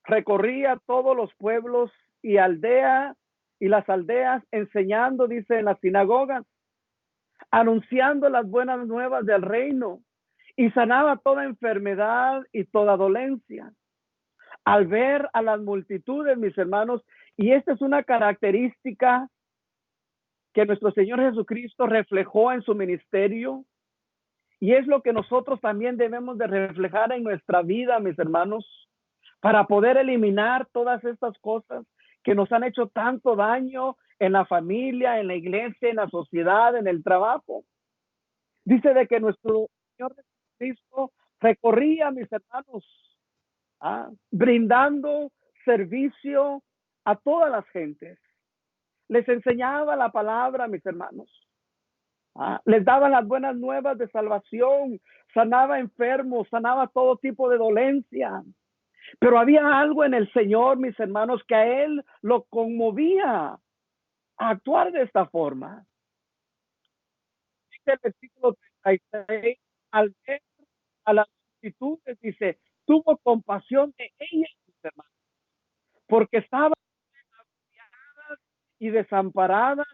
recorría todos los pueblos y aldea y las aldeas, enseñando, dice, en las sinagogas, anunciando las buenas nuevas del reino, y sanaba toda enfermedad y toda dolencia. Al ver a las multitudes, mis hermanos, y esta es una característica que nuestro Señor Jesucristo reflejó en su ministerio, y es lo que nosotros también debemos de reflejar en nuestra vida, mis hermanos, para poder eliminar todas estas cosas que nos han hecho tanto daño en la familia, en la iglesia, en la sociedad, en el trabajo. Dice de que nuestro Señor Jesucristo recorría, mis hermanos, brindando servicio a todas las gentes. Les enseñaba la palabra, mis hermanos. Les daba las buenas nuevas de salvación, sanaba enfermos, sanaba todo tipo de dolencia. Pero había algo en el Señor, mis hermanos, que a él lo conmovía a actuar de esta forma. Dice el versículo 36, al ver a las multitudes, dice, tuvo compasión de ellas, mis hermanos, porque estaban agobiadas y desamparadas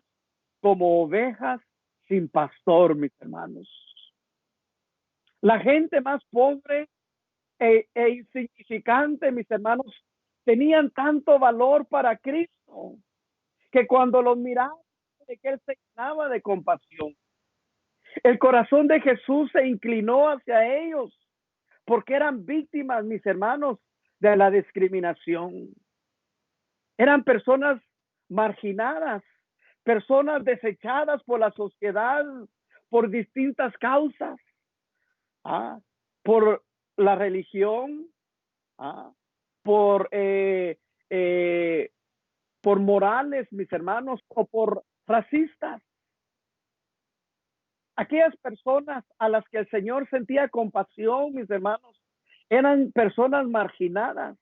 como ovejas sin pastor, mis hermanos. La gente más pobre e insignificante, mis hermanos, tenían tanto valor para Cristo, que cuando los miraba, de que él se llenaba de compasión. El corazón de Jesús se inclinó hacia ellos, porque eran víctimas, mis hermanos, de la discriminación. Eran personas marginadas, personas desechadas por la sociedad, por distintas causas, por la religión, por, por morales, mis hermanos, o por racistas. Aquellas personas a las que el Señor sentía compasión, mis hermanos, eran personas marginadas,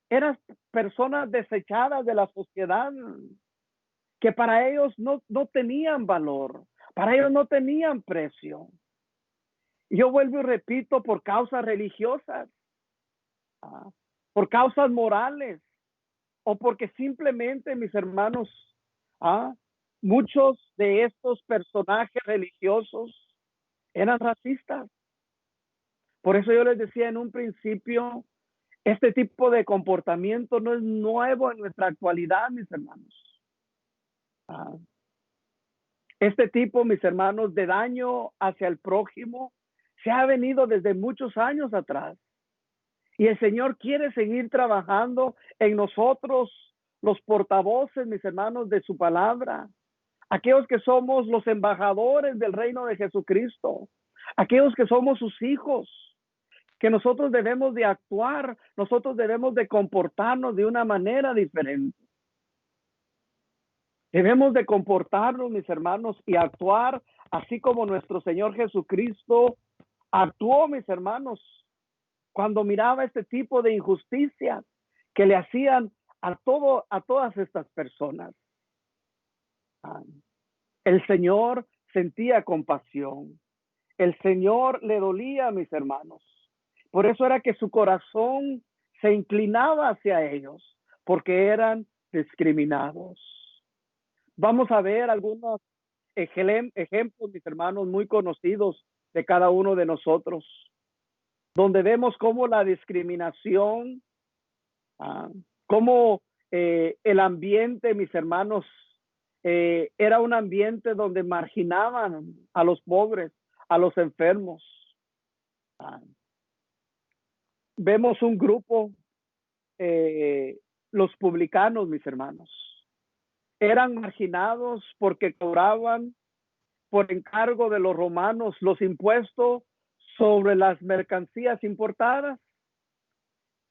eran personas desechadas de la sociedad, que para ellos no tenían valor, para ellos no tenían precio. Yo vuelvo y repito, por causas religiosas, por causas morales, o porque simplemente, mis hermanos, muchos de estos personajes religiosos eran racistas. Por eso yo les decía en un principio, este tipo de comportamiento no es nuevo en nuestra actualidad, mis hermanos. Este tipo, mis hermanos, de daño hacia el prójimo se ha venido desde muchos años atrás. Y el Señor quiere seguir trabajando en nosotros, los portavoces, mis hermanos, de su palabra. Aquellos que somos los embajadores del reino de Jesucristo. Aquellos que somos sus hijos. Que nosotros debemos de actuar, nosotros debemos de comportarnos de una manera diferente. Debemos de comportarnos, mis hermanos, y actuar así como nuestro Señor Jesucristo actuó, mis hermanos, cuando miraba este tipo de injusticias que le hacían a todas estas personas. El Señor sentía compasión. El Señor le dolía, mis hermanos. Por eso era que su corazón se inclinaba hacia ellos, porque eran discriminados. Vamos a ver algunos ejemplos, mis hermanos, muy conocidos de cada uno de nosotros, donde vemos cómo la discriminación, cómo el ambiente, mis hermanos, era un ambiente donde marginaban a los pobres, a los enfermos. Vemos un grupo, los publicanos, mis hermanos. eran marginados porque cobraban por encargo de los romanos los impuestos sobre las mercancías importadas.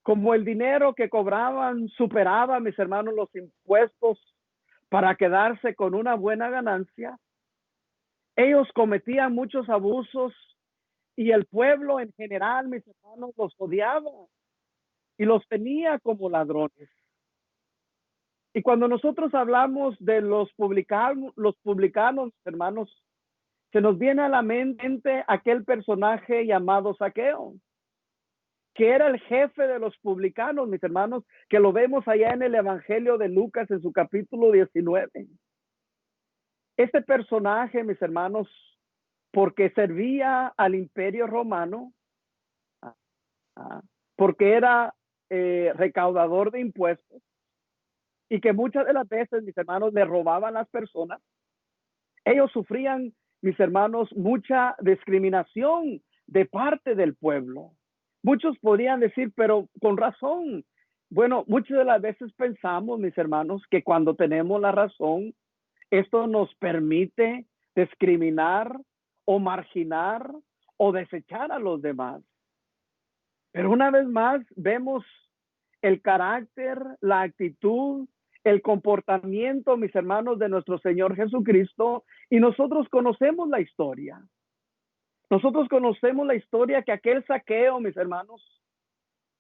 Como el dinero que cobraban superaba, mis hermanos, los impuestos para quedarse con una buena ganancia, ellos cometían muchos abusos y el pueblo en general, mis hermanos, los odiaba y los tenía como ladrones. Y cuando nosotros hablamos de los publicanos, hermanos, se nos viene a la mente aquel personaje llamado Zaqueo, que era el jefe de los publicanos, mis hermanos, que lo vemos allá en el Evangelio de Lucas en su capítulo 19. Este personaje, mis hermanos, porque servía al imperio romano, porque era recaudador de impuestos, y que muchas de las veces, mis hermanos, le robaban a las personas, ellos sufrían, mis hermanos, mucha discriminación de parte del pueblo. Muchos podrían decir, pero con razón. Bueno, muchas de las veces pensamos, mis hermanos, que cuando tenemos la razón, esto nos permite discriminar o marginar o desechar a los demás. Pero una vez más vemos el carácter, la actitud, el comportamiento, mis hermanos, de nuestro Señor Jesucristo, y nosotros conocemos la historia. Nosotros conocemos la historia que aquel Zaqueo, mis hermanos,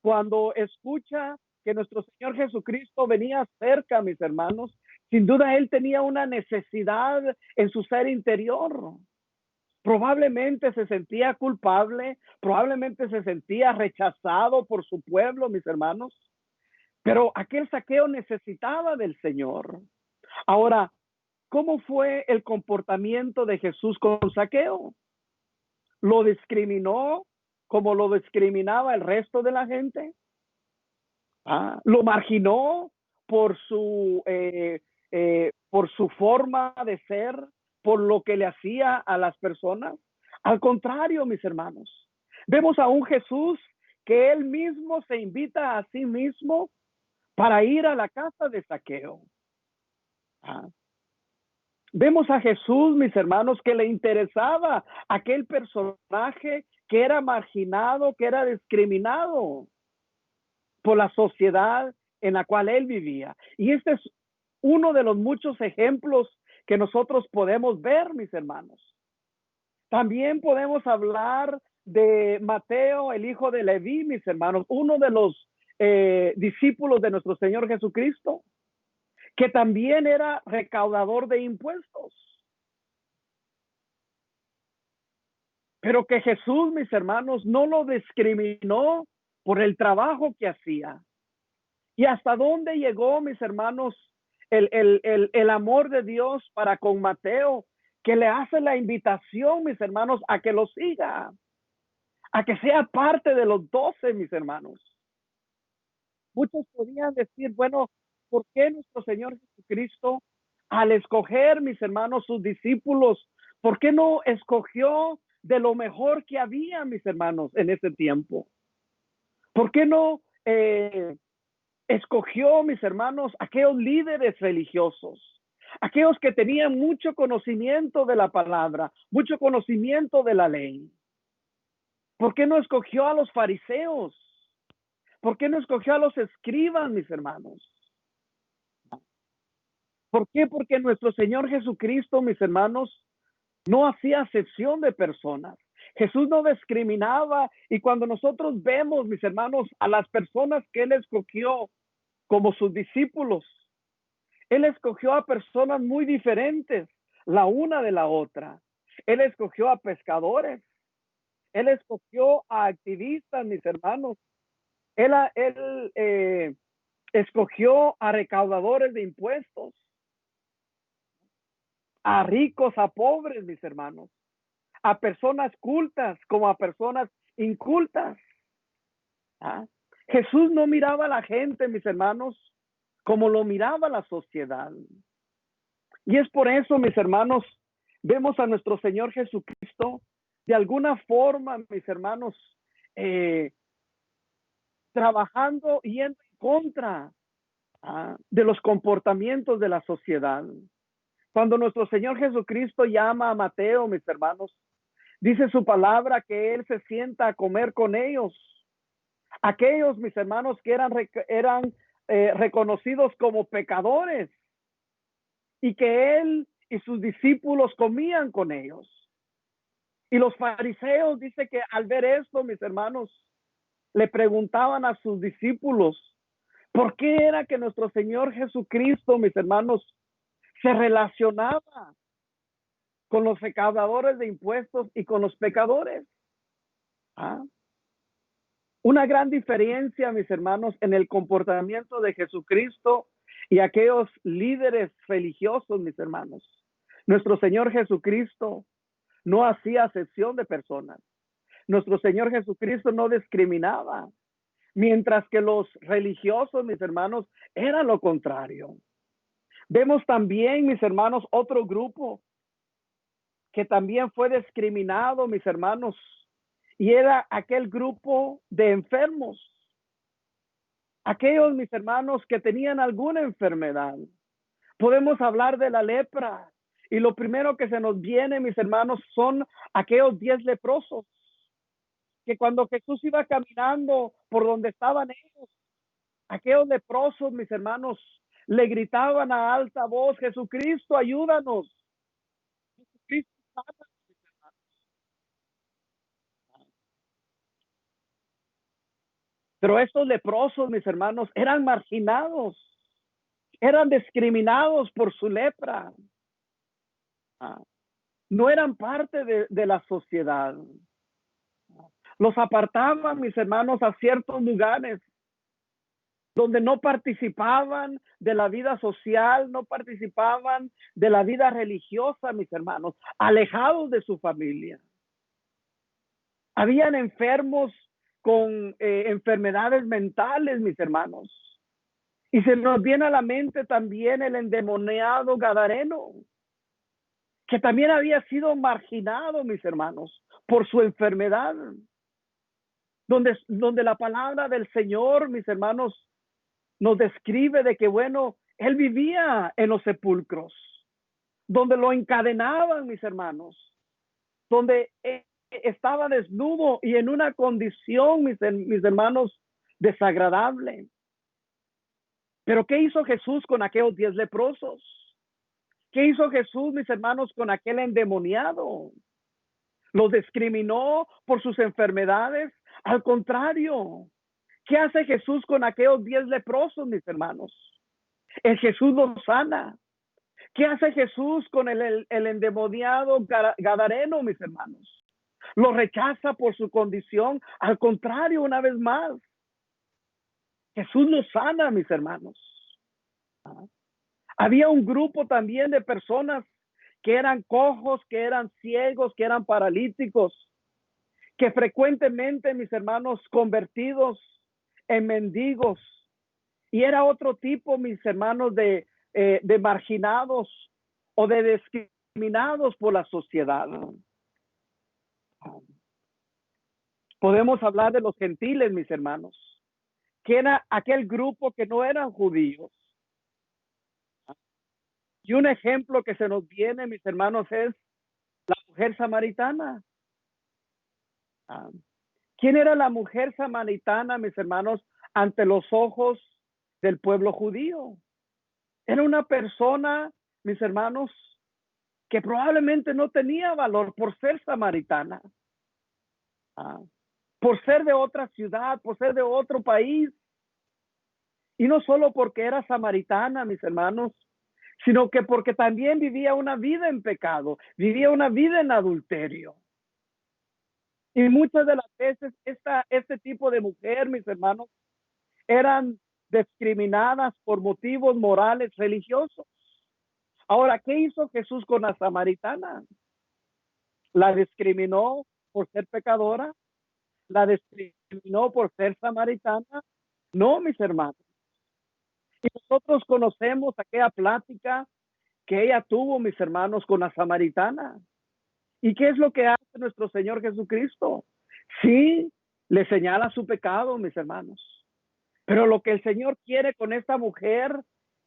cuando escucha que nuestro Señor Jesucristo venía cerca, mis hermanos, sin duda él tenía una necesidad en su ser interior. Probablemente se sentía culpable, probablemente se sentía rechazado por su pueblo, mis hermanos. Pero aquel Zaqueo necesitaba del Señor. Ahora, ¿cómo fue el comportamiento de Jesús con Zaqueo? ¿Lo discriminó como lo discriminaba el resto de la gente? ¿Lo marginó por por su forma de ser, por lo que le hacía a las personas? Al contrario, mis hermanos, vemos a un Jesús que él mismo se invita a sí mismo para ir a la casa de Zaqueo. Vemos a Jesús, mis hermanos, que le interesaba aquel personaje que era marginado, que era discriminado por la sociedad en la cual él vivía. Y este es uno de los muchos ejemplos que nosotros podemos ver, mis hermanos. También podemos hablar de Mateo, el hijo de Leví, mis hermanos, uno de los discípulos de nuestro Señor Jesucristo, que también era recaudador de impuestos. Pero que Jesús, mis hermanos, no lo discriminó por el trabajo que hacía. ¿Y hasta dónde llegó, mis hermanos, el amor de Dios para con Mateo, que le hace la invitación, mis hermanos, a que lo siga, a que sea parte de los 12, mis hermanos? Muchos podrían decir, bueno, ¿por qué nuestro Señor Jesucristo, al escoger, mis hermanos, sus discípulos, por qué no escogió de lo mejor que había, mis hermanos, en ese tiempo? ¿Por qué no escogió, mis hermanos, aquellos líderes religiosos, aquellos que tenían mucho conocimiento de la palabra, mucho conocimiento de la ley? ¿Por qué no escogió a los fariseos? ¿Por qué no escogió a los escribas, mis hermanos? ¿Por qué? Porque nuestro Señor Jesucristo, mis hermanos, no hacía acepción de personas. Jesús no discriminaba, y cuando nosotros vemos, mis hermanos, a las personas que él escogió como sus discípulos, él escogió a personas muy diferentes, la una de la otra. Él escogió a pescadores, él escogió a activistas, mis hermanos. Él escogió a recaudadores de impuestos, a ricos, a pobres, mis hermanos, a personas cultas como a personas incultas. Jesús no miraba a la gente, mis hermanos, como lo miraba la sociedad. Y es por eso, mis hermanos, vemos a nuestro Señor Jesucristo de alguna forma, mis hermanos, trabajando y en contra de los comportamientos de la sociedad. Cuando nuestro Señor Jesucristo llama a Mateo, mis hermanos, dice su palabra que Él se sienta a comer con ellos. Aquellos, mis hermanos, que eran reconocidos como pecadores y que Él y sus discípulos comían con ellos. Y los fariseos, dice que al ver esto, mis hermanos, le preguntaban a sus discípulos, ¿por qué era que nuestro Señor Jesucristo, mis hermanos, se relacionaba con los recaudadores de impuestos y con los pecadores? Una gran diferencia, mis hermanos, en el comportamiento de Jesucristo y aquellos líderes religiosos, mis hermanos. Nuestro Señor Jesucristo no hacía acepción de personas. Nuestro Señor Jesucristo no discriminaba, mientras que los religiosos, mis hermanos, era lo contrario. Vemos también, mis hermanos, otro grupo que también fue discriminado, mis hermanos, y era aquel grupo de enfermos. Aquellos, mis hermanos, que tenían alguna enfermedad. Podemos hablar de la lepra, y lo primero que se nos viene, mis hermanos, son aquellos 10 leprosos, que cuando Jesús iba caminando por donde estaban ellos, aquellos leprosos, mis hermanos, le gritaban a alta voz, Jesucristo, ayúdanos. Jesucristo, sánanos, mis hermanos. Pero estos leprosos, mis hermanos, eran marginados, eran discriminados por su lepra. No eran parte de la sociedad. Los apartaban, mis hermanos, a ciertos lugares donde no participaban de la vida social, no participaban de la vida religiosa, mis hermanos, alejados de su familia. Habían enfermos con enfermedades mentales, mis hermanos. Y se nos viene a la mente también el endemoniado gadareno, que también había sido marginado, mis hermanos, por su enfermedad. Donde la palabra del Señor, mis hermanos, nos describe de que, bueno, él vivía en los sepulcros, donde lo encadenaban, mis hermanos, donde estaba desnudo y en una condición, mis hermanos, desagradable. Pero ¿qué hizo Jesús con aquellos 10 leprosos? ¿Qué hizo Jesús, mis hermanos, con aquel endemoniado? ¿Los discriminó por sus enfermedades? Al contrario, ¿qué hace Jesús con aquellos 10 leprosos, mis hermanos? El Jesús los sana. ¿Qué hace Jesús con el endemoniado gadareno, mis hermanos? Lo rechaza por su condición. Al contrario, una vez más, Jesús los sana, mis hermanos. Había un grupo también de personas que eran cojos, que eran ciegos, que eran paralíticos, que frecuentemente, mis hermanos, convertidos en mendigos. Y era otro tipo, mis hermanos, de marginados o de discriminados por la sociedad. Podemos hablar de los gentiles, mis hermanos, que era aquel grupo que no eran judíos. Y un ejemplo que se nos viene, mis hermanos, es la mujer samaritana. ¿Quién era la mujer samaritana, mis hermanos, ante los ojos del pueblo judío? Era una persona, mis hermanos, que probablemente no tenía valor por ser samaritana, por ser de otra ciudad, por ser de otro país. Y no solo porque era samaritana, mis hermanos, sino que porque también vivía una vida en pecado, vivía una vida en adulterio. Y muchas de las veces este tipo de mujer, mis hermanos, eran discriminadas por motivos morales religiosos. Ahora, ¿qué hizo Jesús con la samaritana? ¿La discriminó por ser pecadora? ¿La discriminó por ser samaritana? No, mis hermanos. Y nosotros conocemos aquella plática que ella tuvo, mis hermanos, con la samaritana. ¿Y qué es lo que hace nuestro Señor Jesucristo? Sí, le señala su pecado, mis hermanos. Pero lo que el Señor quiere con esta mujer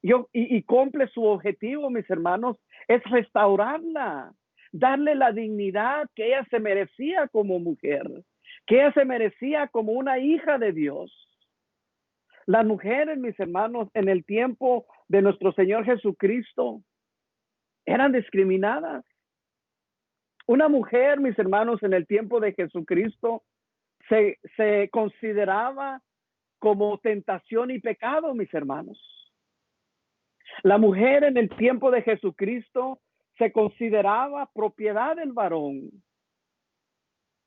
y cumple su objetivo, mis hermanos, es restaurarla, darle la dignidad que ella se merecía como mujer, que ella se merecía como una hija de Dios. Las mujeres, mis hermanos, en el tiempo de nuestro Señor Jesucristo, eran discriminadas. Una mujer, mis hermanos, en el tiempo de Jesucristo, se consideraba como tentación y pecado, mis hermanos. La mujer en el tiempo de Jesucristo se consideraba propiedad del varón.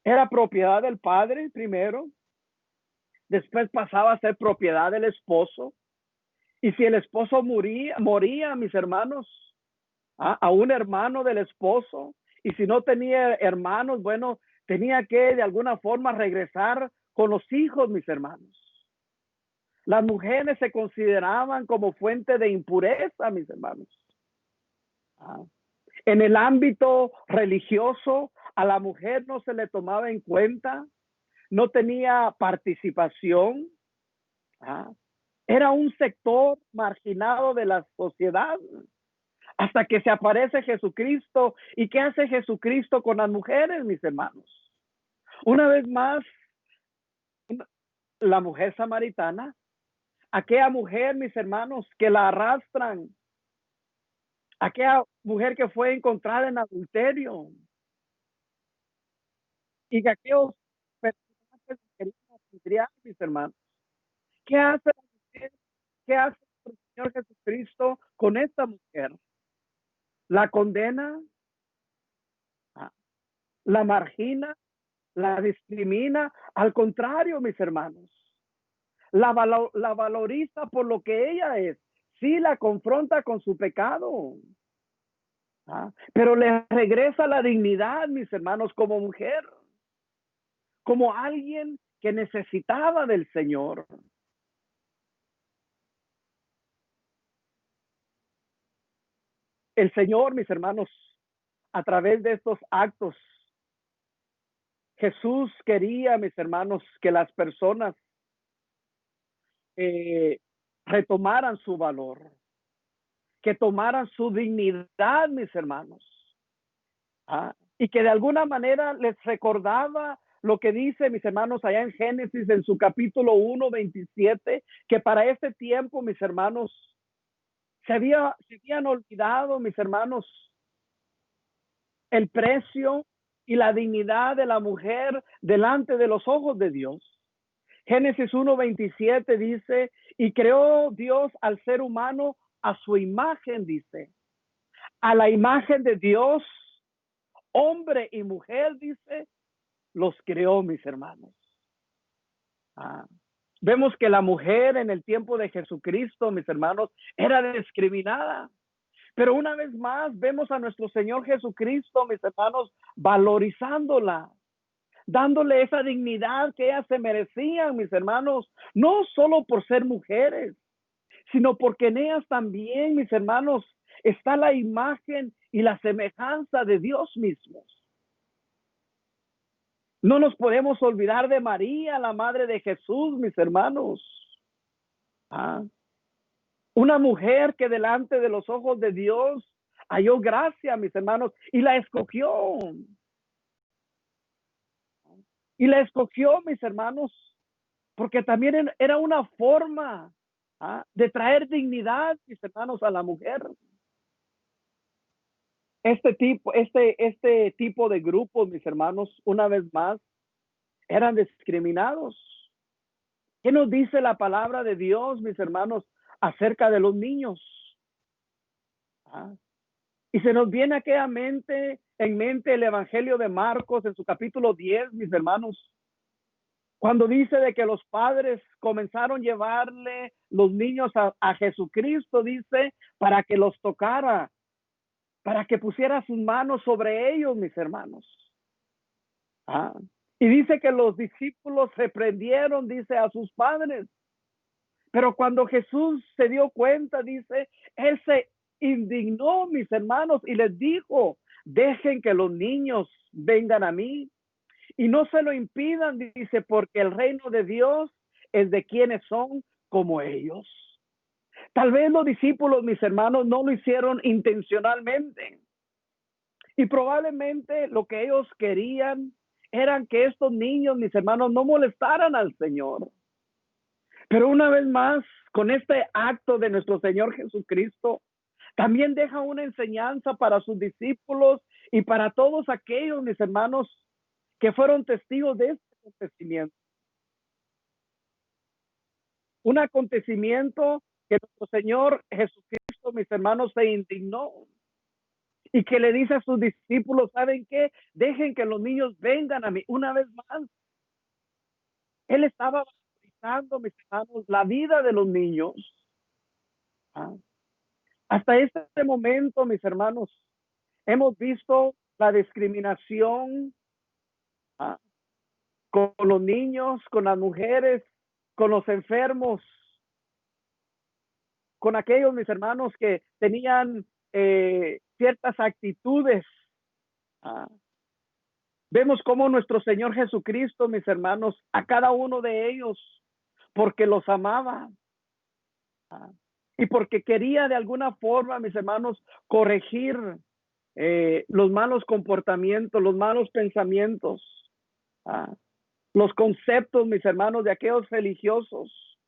Era propiedad del padre primero, después pasaba a ser propiedad del esposo. Y si el esposo moría, mis hermanos, a un hermano del esposo, y si no tenía hermanos, bueno, tenía que de alguna forma regresar con los hijos, mis hermanos. Las mujeres se consideraban como fuente de impureza, mis hermanos. En el ámbito religioso, a la mujer no se le tomaba en cuenta, no tenía participación. Era un sector marginado de la sociedad. Hasta que se aparece Jesucristo. ¿Y qué hace Jesucristo con las mujeres, mis hermanos? Una vez más, la mujer samaritana, aquella mujer, mis hermanos, que la arrastran, aquella mujer que fue encontrada en adulterio, y que aquellos personajes querían apedrear, mis hermanos. ¿Qué hace la mujer? ¿Qué hace el Señor Jesucristo con esta mujer? ¿La condena? ¿La margina? ¿La discrimina? Al contrario, mis hermanos, la valoriza por lo que ella es. Sí, la confronta con su pecado, pero le regresa la dignidad, mis hermanos, como mujer, como alguien que necesitaba del Señor. El Señor, mis hermanos, a través de estos actos, Jesús quería, mis hermanos, que las personas retomaran su valor, que tomaran su dignidad, mis hermanos, y que de alguna manera les recordaba lo que dice, mis hermanos, allá en Génesis, en su capítulo 1, 27, que para este tiempo, mis hermanos, se habían olvidado, mis hermanos, el precio y la dignidad de la mujer delante de los ojos de Dios. Génesis 1:27 dice, y creó Dios al ser humano a su imagen, dice. A la imagen de Dios, hombre y mujer, dice, los creó, mis hermanos. Vemos que la mujer en el tiempo de Jesucristo, mis hermanos, era discriminada. Pero una vez más vemos a nuestro Señor Jesucristo, mis hermanos, valorizándola, dándole esa dignidad que ellas se merecían, mis hermanos, no solo por ser mujeres, sino porque en ellas también, mis hermanos, está la imagen y la semejanza de Dios mismo. No nos podemos olvidar de María, la madre de Jesús, mis hermanos. Una mujer que delante de los ojos de Dios halló gracia, mis hermanos, y la escogió. Y la escogió, mis hermanos, porque también era una forma de traer dignidad, mis hermanos, a la mujer. Este tipo de grupos, mis hermanos, una vez más, eran discriminados. ¿Qué nos dice la palabra de Dios, mis hermanos, acerca de los niños? Y se nos viene en mente el Evangelio de Marcos en su capítulo 10, mis hermanos, cuando dice de que los padres comenzaron a llevarle los niños a Jesucristo, dice, para que los tocara, para que pusiera sus manos sobre ellos, mis hermanos. Y dice que los discípulos reprendieron, dice, a sus padres. Pero cuando Jesús se dio cuenta, dice, él se indignó, mis hermanos, y les dijo, dejen que los niños vengan a mí y no se lo impidan, dice, porque el reino de Dios es de quienes son como ellos. Tal vez los discípulos, mis hermanos, no lo hicieron intencionalmente. Y probablemente lo que ellos querían eran que estos niños, mis hermanos, no molestaran al Señor. Pero una vez más, con este acto de nuestro Señor Jesucristo, también deja una enseñanza para sus discípulos y para todos aquellos, mis hermanos, que fueron testigos de este acontecimiento. Un acontecimiento que nuestro Señor Jesucristo, mis hermanos, se indignó y que le dice a sus discípulos, ¿saben qué? Dejen que los niños vengan a mí. Una vez más, Él estaba valorizando, mis hermanos, la vida de los niños. ¿Ah? Hasta este momento, mis hermanos, hemos visto la discriminación, ¿ah?, con los niños, con las mujeres, con los enfermos, con aquellos, mis hermanos, que tenían ciertas actitudes. ¿Ah? Vemos cómo nuestro Señor Jesucristo, mis hermanos, a cada uno de ellos, porque los amaba, ¿ah?, y porque quería de alguna forma, mis hermanos, corregir los malos comportamientos, los malos pensamientos, ¿ah?, los conceptos, mis hermanos, de aquellos religiosos,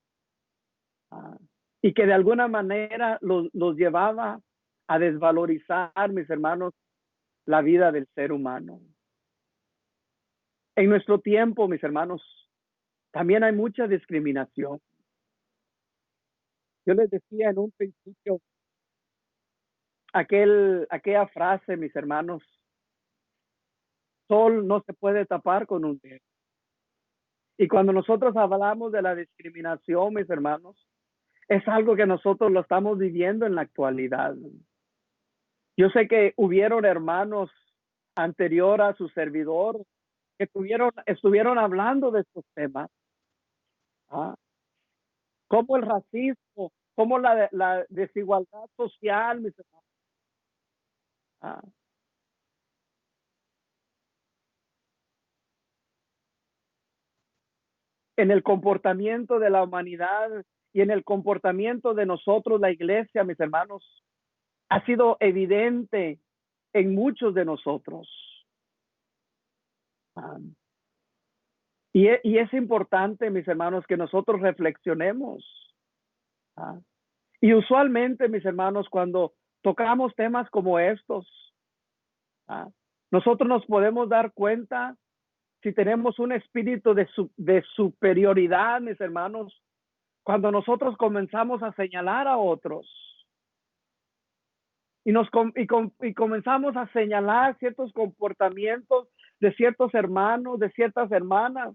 ¿ah?, y que de alguna manera los llevaba a desvalorizar, mis hermanos, la vida del ser humano. En nuestro tiempo, mis hermanos, también hay mucha discriminación. Yo les decía en un principio aquella frase, mis hermanos, sol no se puede tapar con un dedo. Y cuando nosotros hablamos de la discriminación, mis hermanos, es algo que nosotros lo estamos viviendo en la actualidad. Yo sé que hubieron hermanos anterior a su servidor que estuvieron hablando de estos temas. ¿Ah? Como el racismo, como la desigualdad social, mis hermanos. ¿Ah? En el comportamiento de la humanidad y en el comportamiento de nosotros, la iglesia, mis hermanos, ha sido evidente en muchos de nosotros. ¿Ah? Y es importante, mis hermanos, que nosotros reflexionemos. ¿Ah? Y usualmente, mis hermanos, cuando tocamos temas como estos, ¿ah?, nosotros nos podemos dar cuenta si tenemos un espíritu de superioridad, mis hermanos, cuando nosotros comenzamos a señalar a otros y comenzamos a señalar ciertos comportamientos de ciertos hermanos, de ciertas hermanas.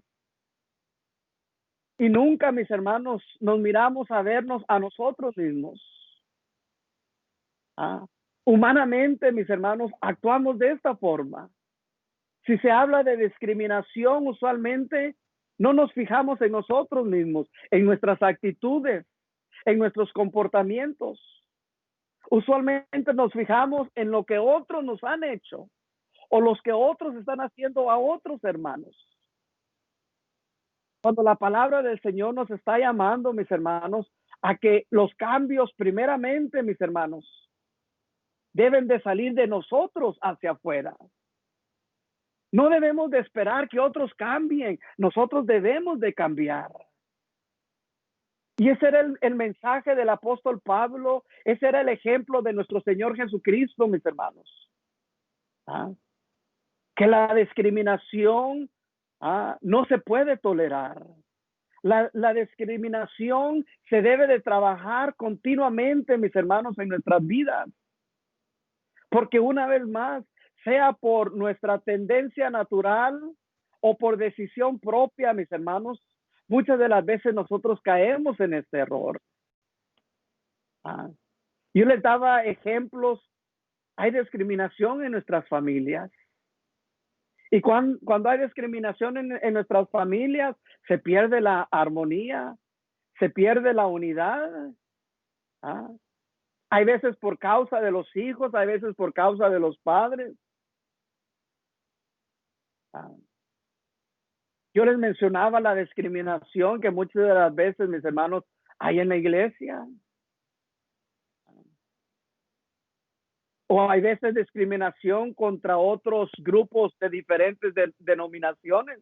Y nunca, mis hermanos, nos miramos a vernos a nosotros mismos. ¿Ah? Humanamente, mis hermanos, actuamos de esta forma. Si se habla de discriminación, usualmente no nos fijamos en nosotros mismos, en nuestras actitudes, en nuestros comportamientos. Usualmente nos fijamos en lo que otros nos han hecho o los que otros están haciendo a otros hermanos. Cuando la palabra del Señor nos está llamando, mis hermanos, a que los cambios, primeramente, mis hermanos, deben de salir de nosotros hacia afuera. No debemos de esperar que otros cambien, nosotros debemos de cambiar. Y ese era el mensaje del apóstol Pablo, ese era el ejemplo de nuestro Señor Jesucristo, mis hermanos. ¿Ah? Que la discriminación no se puede tolerar. La discriminación se debe de trabajar continuamente, mis hermanos, en nuestras vidas. Porque una vez más, sea por nuestra tendencia natural o por decisión propia, mis hermanos, muchas de las veces nosotros caemos en este error. Yo les daba ejemplos. Hay discriminación en nuestras familias. Y cuando hay discriminación en nuestras familias, se pierde la armonía, se pierde la unidad. Hay veces por causa de los hijos, hay veces por causa de los padres. Yo les mencionaba la discriminación que muchas de las veces, mis hermanos, hay en la iglesia. O hay veces discriminación contra otros grupos de diferentes denominaciones.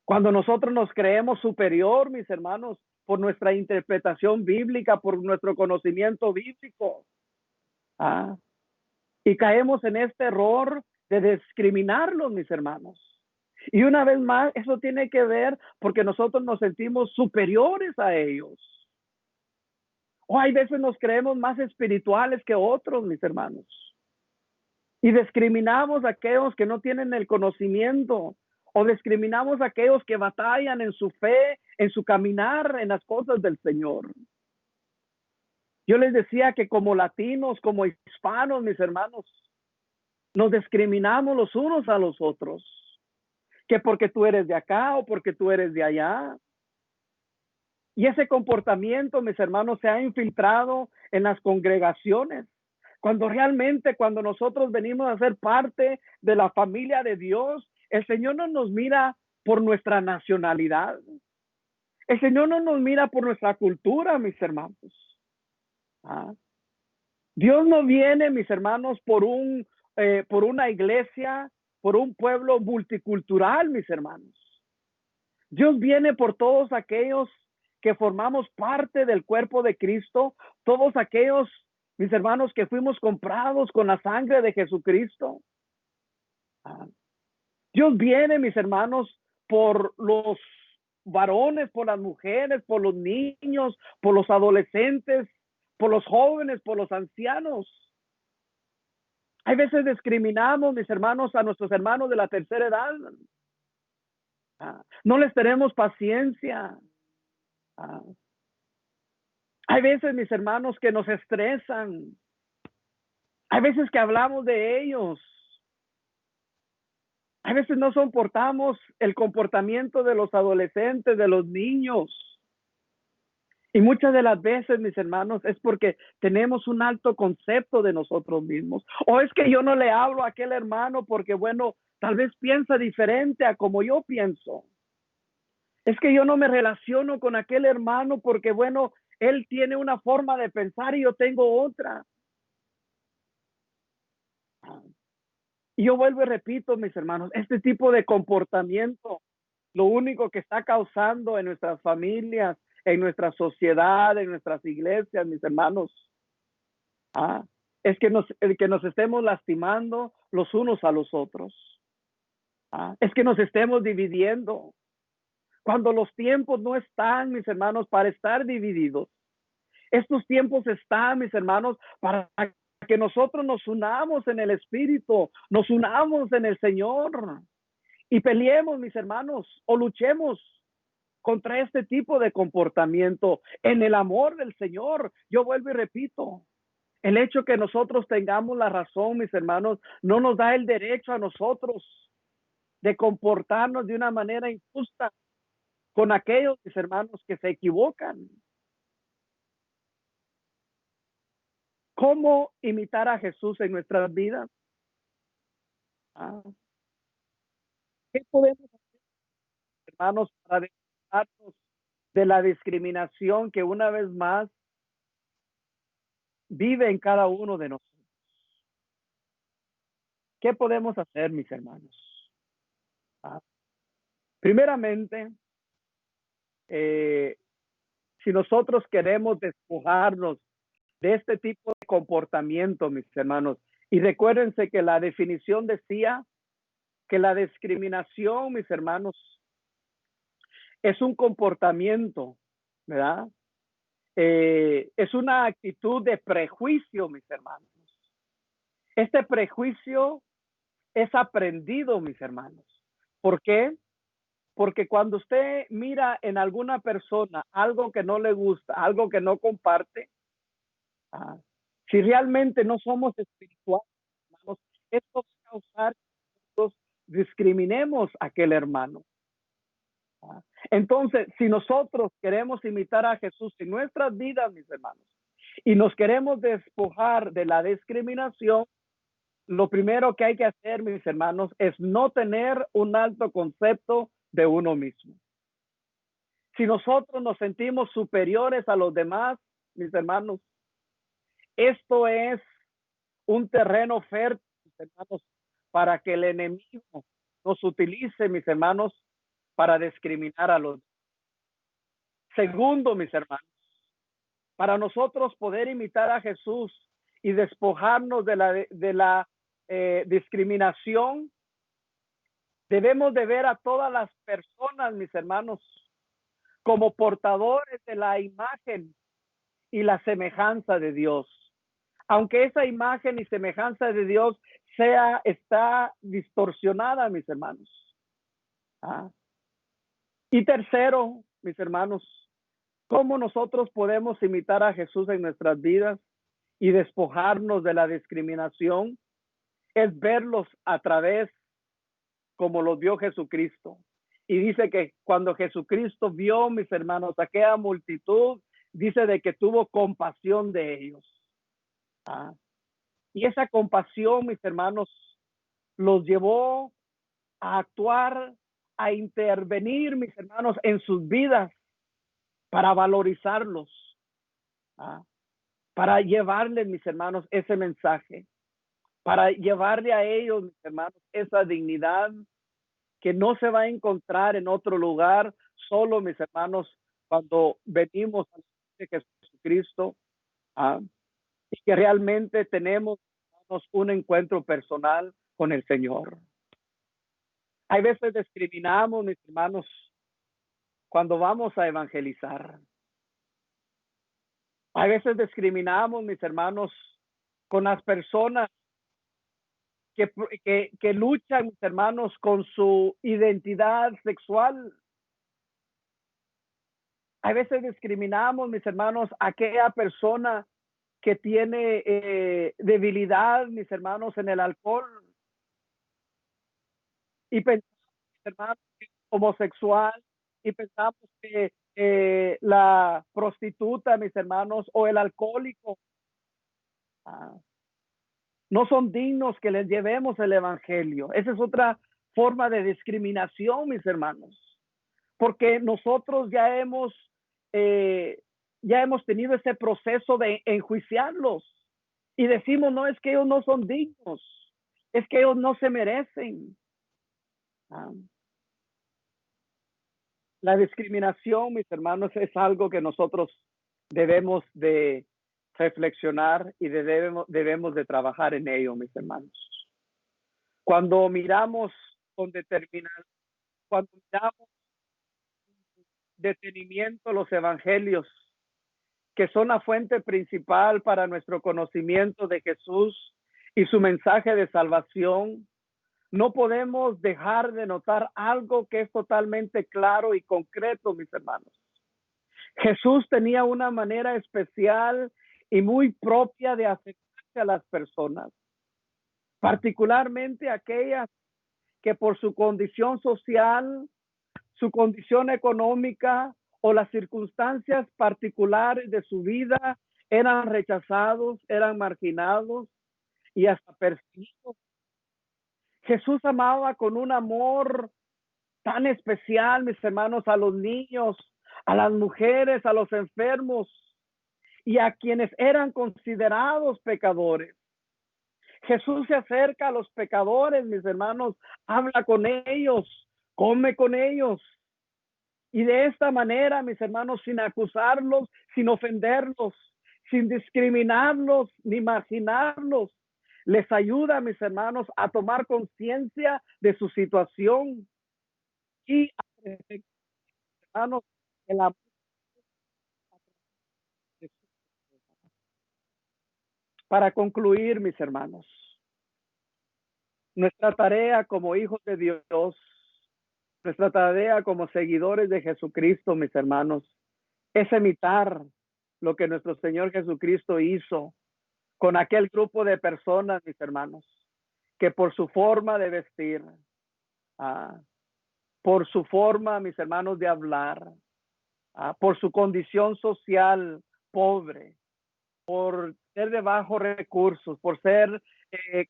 Cuando nosotros nos creemos superior, mis hermanos, por nuestra interpretación bíblica, por nuestro conocimiento bíblico. Y caemos en este error de discriminarlos, mis hermanos. Y una vez más, eso tiene que ver porque nosotros nos sentimos superiores a ellos. O hay veces nos creemos más espirituales que otros, mis hermanos. Y discriminamos a aquellos que no tienen el conocimiento. O discriminamos a aquellos que batallan en su fe, en su caminar, en las cosas del Señor. Yo les decía que como latinos, como hispanos, mis hermanos, nos discriminamos los unos a los otros. Que porque tú eres de acá o porque tú eres de allá. Y ese comportamiento, mis hermanos, se ha infiltrado en las congregaciones. Cuando realmente, cuando nosotros venimos a ser parte de la familia de Dios, el Señor no nos mira por nuestra nacionalidad. El Señor no nos mira por nuestra cultura, mis hermanos. Dios no viene, mis hermanos, por una iglesia, por un pueblo multicultural, mis hermanos. Dios viene por todos aquellos que formamos parte del cuerpo de Cristo, todos aquellos, mis hermanos, que fuimos comprados con la sangre de Jesucristo. Dios viene, mis hermanos, por los varones, por las mujeres, por los niños, por los adolescentes, por los jóvenes, por los ancianos. Hay veces discriminamos, mis hermanos, a nuestros hermanos de la tercera edad. No les tenemos paciencia. Hay veces, mis hermanos, que nos estresan. Hay veces que hablamos de ellos. Hay veces no soportamos el comportamiento de los adolescentes, de los niños. Y muchas de las veces, mis hermanos, es porque tenemos un alto concepto de nosotros mismos. O es que yo no le hablo a aquel hermano porque, bueno, tal vez piensa diferente a como yo pienso. Es que yo no me relaciono con aquel hermano porque, bueno, él tiene una forma de pensar y yo tengo otra. Y yo vuelvo y repito, mis hermanos, este tipo de comportamiento, lo único que está causando en nuestras familias, en nuestra sociedad, en nuestras iglesias, mis hermanos, es que nos estemos lastimando los unos a los otros. Es que nos estemos dividiendo. Cuando los tiempos no están, mis hermanos, para estar divididos. Estos tiempos están, mis hermanos, para que nosotros nos unamos en el Espíritu, nos unamos en el Señor y peleemos, mis hermanos, o luchemos contra este tipo de comportamiento en el amor del Señor. Yo vuelvo y repito, el hecho que nosotros tengamos la razón, mis hermanos, no nos da el derecho a nosotros de comportarnos de una manera injusta con aquellos, mis hermanos, que se equivocan. ¿Cómo imitar a Jesús en nuestras vidas? ¿Qué podemos hacer, hermanos, para defendernos de la discriminación que una vez más vive en cada uno de nosotros? ¿Qué podemos hacer, mis hermanos? Primeramente, si nosotros queremos despojarnos de este tipo de comportamiento, mis hermanos, y recuérdense que la definición decía que la discriminación, mis hermanos, es un comportamiento, ¿verdad? Es una actitud de prejuicio, mis hermanos. Este prejuicio es aprendido, mis hermanos. ¿Por qué? Porque cuando usted mira en alguna persona algo que no le gusta, algo que no comparte, si realmente no somos espirituales, hermanos, esto va a causar que nosotros discriminemos a aquel hermano. Entonces, si nosotros queremos imitar a Jesús en nuestras vidas, mis hermanos, y nos queremos despojar de la discriminación, lo primero que hay que hacer, mis hermanos, es no tener un alto concepto de uno mismo. si nosotros nos sentimos superiores a los demás, mis hermanos, esto es un terreno fértil, mis hermanos, para que el enemigo nos utilice, mis hermanos, para discriminar a los demás. Segundo, mis hermanos, para nosotros poder imitar a Jesús y despojarnos de la discriminación, debemos de ver a todas las personas, mis hermanos, como portadores de la imagen y la semejanza de Dios. Aunque esa imagen y semejanza de Dios está distorsionada, mis hermanos. Y tercero, mis hermanos, ¿cómo nosotros podemos imitar a Jesús en nuestras vidas y despojarnos de la discriminación? Es verlos a través como los vio Jesucristo. Y dice que cuando Jesucristo vio, mis hermanos, aquella multitud, dice de que tuvo compasión de ellos. Y esa compasión, mis hermanos, los llevó a actuar, a intervenir, mis hermanos, en sus vidas para valorizarlos, para llevarles, mis hermanos, ese mensaje, para llevarle a ellos, mis hermanos, esa dignidad que no se va a encontrar en otro lugar, solo, mis hermanos, cuando venimos a Jesucristo, y que realmente tenemos un encuentro personal con el Señor. Hay veces discriminamos, mis hermanos, cuando vamos a evangelizar. Hay veces discriminamos, mis hermanos, con las personas que luchan, mis hermanos, con su identidad sexual. Hay veces discriminamos, mis hermanos, a aquella persona que tiene debilidad, mis hermanos, en el alcohol. Y pensamos, mis hermanos, que es homosexual, y pensamos que la prostituta, mis hermanos, o el alcohólico no son dignos que les llevemos el evangelio. Esa es otra forma de discriminación, mis hermanos, porque nosotros ya hemos tenido ese proceso de enjuiciarlos y decimos, no, es que ellos no son dignos, es que ellos no se merecen. La discriminación, mis hermanos, es algo que nosotros debemos de reflexionar y debemos de trabajar en ello, mis hermanos. Cuando miramos con detenimiento los evangelios, que son la fuente principal para nuestro conocimiento de Jesús y su mensaje de salvación, no podemos dejar de notar algo que es totalmente claro y concreto, mis hermanos. Jesús tenía una manera especial y muy propia de acercarse a las personas, particularmente aquellas que por su condición social, su condición económica o las circunstancias particulares de su vida eran rechazados, eran marginados y hasta perseguidos. Jesús amaba con un amor tan especial, mis hermanos, a los niños, a las mujeres, a los enfermos y a quienes eran considerados pecadores. Jesús se acerca a los pecadores, mis hermanos, habla con ellos, come con ellos. Y de esta manera, mis hermanos, sin acusarlos, sin ofenderlos, sin discriminarlos ni marginarlos, les ayuda, mis hermanos, a tomar conciencia de su situación y a hermanos, el amor. Para concluir, mis hermanos, nuestra tarea como hijos de Dios, nuestra tarea como seguidores de Jesucristo, mis hermanos, es imitar lo que nuestro Señor Jesucristo hizo con aquel grupo de personas, mis hermanos, que por su forma de vestir, por su forma, mis hermanos, de hablar, por su condición social pobre, por ser de bajos recursos, por ser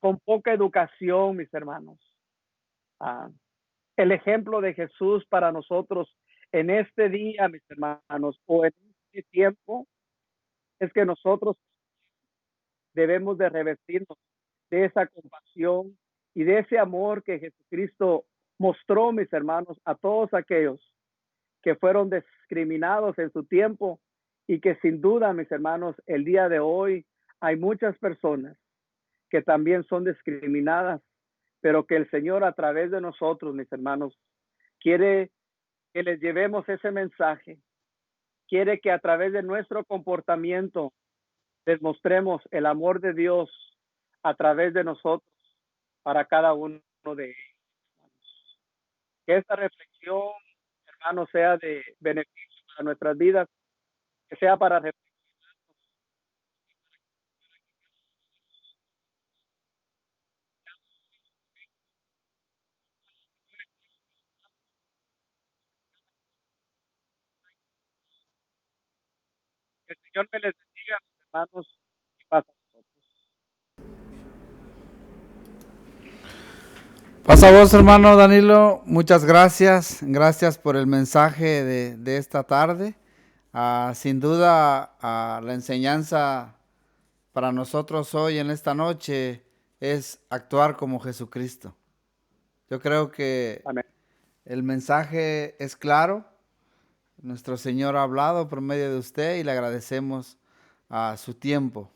con poca educación, mis hermanos. El ejemplo de Jesús para nosotros en este día, mis hermanos, o en este tiempo, es que nosotros debemos de revestirnos de esa compasión y de ese amor que Jesucristo mostró, mis hermanos, a todos aquellos que fueron discriminados en su tiempo y que sin duda, mis hermanos, el día de hoy hay muchas personas que también son discriminadas, pero que el Señor a través de nosotros, mis hermanos, quiere que les llevemos ese mensaje, quiere que a través de nuestro comportamiento les mostremos el amor de Dios a través de nosotros para cada uno de ellos. Que esta reflexión, hermanos, sea de beneficio para nuestras vidas, que sea para reflexionar, que el Señor me les bendiga, mis hermanos, y paz a nosotros. Pasa a vos, hermano Danilo. Muchas gracias. Gracias por el mensaje de esta tarde. Sin duda, la enseñanza para nosotros hoy en esta noche es actuar como Jesucristo. Yo creo que Amén. el mensaje es claro. Nuestro Señor ha hablado por medio de usted y le agradecemos a su tiempo.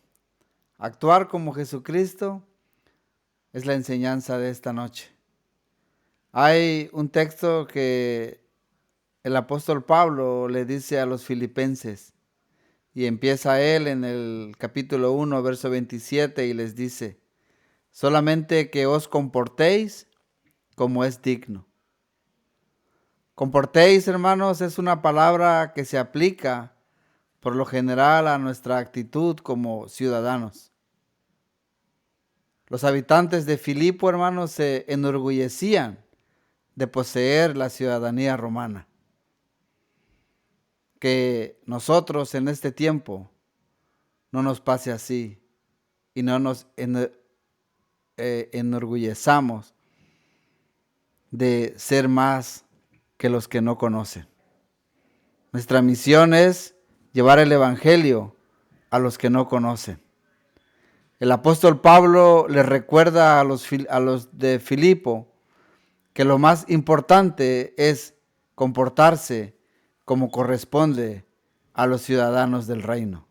Actuar como Jesucristo es la enseñanza de esta noche. Hay un texto que el apóstol Pablo le dice a los filipenses y empieza él en el capítulo 1, verso 27 y les dice: solamente que os comportéis como es digno. Comportéis, hermanos, es una palabra que se aplica por lo general a nuestra actitud como ciudadanos. Los habitantes de Filipo, hermanos, se enorgullecían de poseer la ciudadanía romana. Que nosotros en este tiempo no nos pase así y no nos enorgullezamos de ser más que los que no conocen. Nuestra misión es llevar el evangelio a los que no conocen. El apóstol Pablo les recuerda a los de Filipo que lo más importante es comportarse como corresponde a los ciudadanos del reino.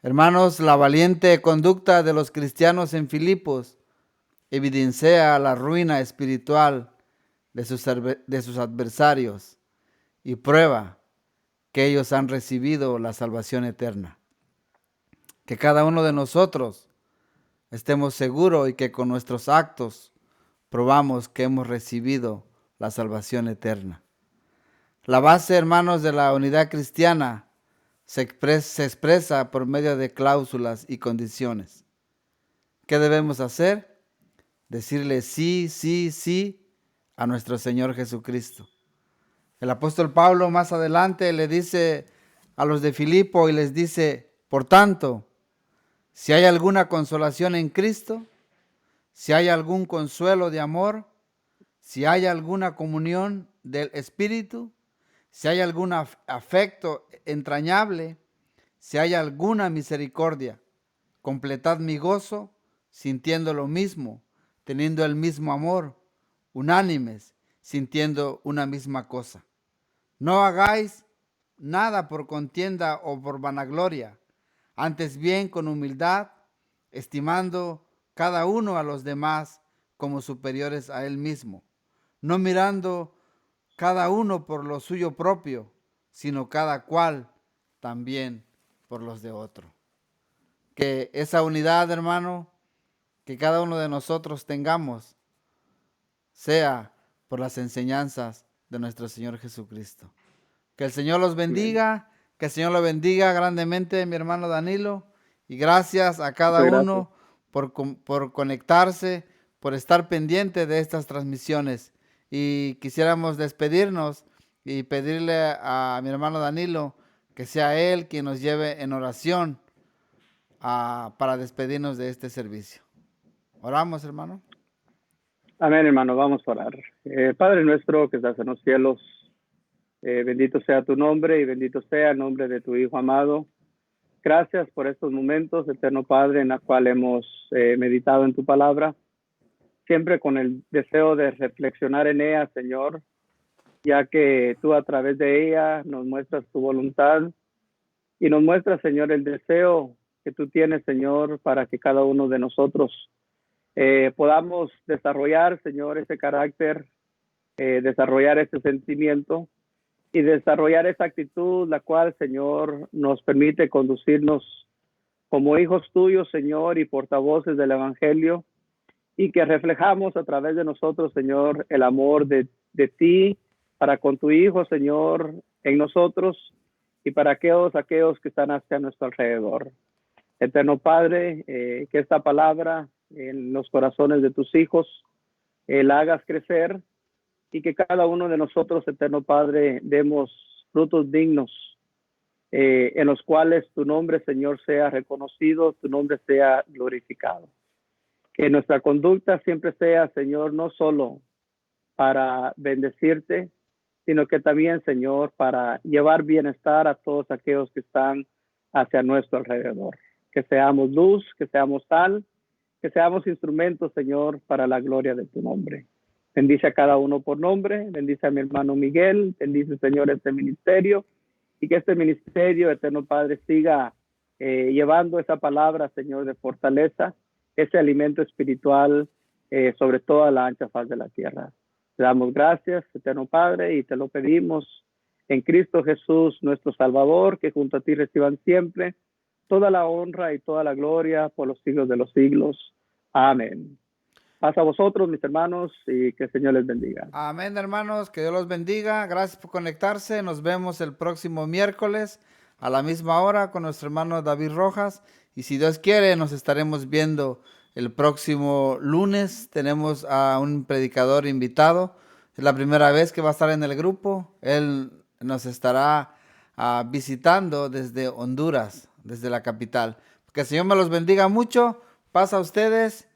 Hermanos, la valiente conducta de los cristianos en Filipos evidencia la ruina espiritual de sus adversarios y prueba que ellos han recibido la salvación eterna. Que cada uno de nosotros estemos seguros y que con nuestros actos probamos que hemos recibido la salvación eterna. La base, hermanos, de la unidad cristiana se expresa por medio de cláusulas y condiciones. ¿Qué debemos hacer? Decirle sí, sí, sí a nuestro Señor Jesucristo. El apóstol Pablo más adelante le dice a los de Filipo y les dice: por tanto, si hay alguna consolación en Cristo, si hay algún consuelo de amor, si hay alguna comunión del Espíritu, si hay algún afecto entrañable, si hay alguna misericordia, completad mi gozo sintiendo lo mismo, teniendo el mismo amor, unánimes, sintiendo una misma cosa. No hagáis nada por contienda o por vanagloria, antes bien con humildad, estimando cada uno a los demás como superiores a él mismo, no mirando cada uno por lo suyo propio, sino cada cual también por los de otro. Que esa unidad, hermano, que cada uno de nosotros tengamos, sea por las enseñanzas de nuestro Señor Jesucristo. Que el Señor los bendiga, que el Señor lo bendiga grandemente, mi hermano Danilo, y gracias a cada uno por conectarse, por estar pendiente de estas transmisiones. Y quisiéramos despedirnos y pedirle a mi hermano Danilo que sea él quien nos lleve en oración para despedirnos de este servicio. Oramos, hermano. Amén, hermano, vamos a orar. Padre nuestro que estás en los cielos, Bendito sea tu nombre y bendito sea el nombre de tu Hijo amado. Gracias por estos momentos, eterno Padre, en los cuales hemos meditado en tu palabra, siempre con el deseo de reflexionar en ella, Señor, ya que tú a través de ella nos muestras tu voluntad y nos muestras, Señor, el deseo que tú tienes, Señor, para que cada uno de nosotros podamos desarrollar, Señor, ese carácter, desarrollar ese sentimiento y desarrollar esa actitud, la cual, Señor, nos permite conducirnos como hijos tuyos, Señor, y portavoces del Evangelio, y que reflejamos a través de nosotros, Señor, el amor de ti para con tu Hijo, Señor, en nosotros y para aquellos que están hacia nuestro alrededor. Eterno Padre, que esta palabra en los corazones de tus hijos la hagas crecer y que cada uno de nosotros, Eterno Padre, demos frutos dignos en los cuales tu nombre, Señor, sea reconocido, tu nombre sea glorificado. Que nuestra conducta siempre sea, Señor, no solo para bendecirte, sino que también, Señor, para llevar bienestar a todos aquellos que están hacia nuestro alrededor. Que seamos luz, que seamos sal, que seamos instrumentos, Señor, para la gloria de tu nombre. Bendice a cada uno por nombre, bendice a mi hermano Miguel, bendice, Señor, este ministerio, y que este ministerio, Eterno Padre, siga llevando esa palabra, Señor, de fortaleza, ese alimento espiritual sobre toda la ancha faz de la tierra. Te damos gracias, Eterno Padre, y te lo pedimos en Cristo Jesús, nuestro Salvador, que junto a ti reciban siempre toda la honra y toda la gloria por los siglos de los siglos. Amén. Paz a vosotros, mis hermanos, y que el Señor les bendiga. Amén, hermanos, que Dios los bendiga. Gracias por conectarse. Nos vemos el próximo miércoles a la misma hora con nuestro hermano David Rojas. Y si Dios quiere, nos estaremos viendo el próximo lunes. Tenemos a un predicador invitado. Es la primera vez que va a estar en el grupo. Él nos estará visitando desde Honduras, desde la capital. Que el Señor me los bendiga mucho. Paz a ustedes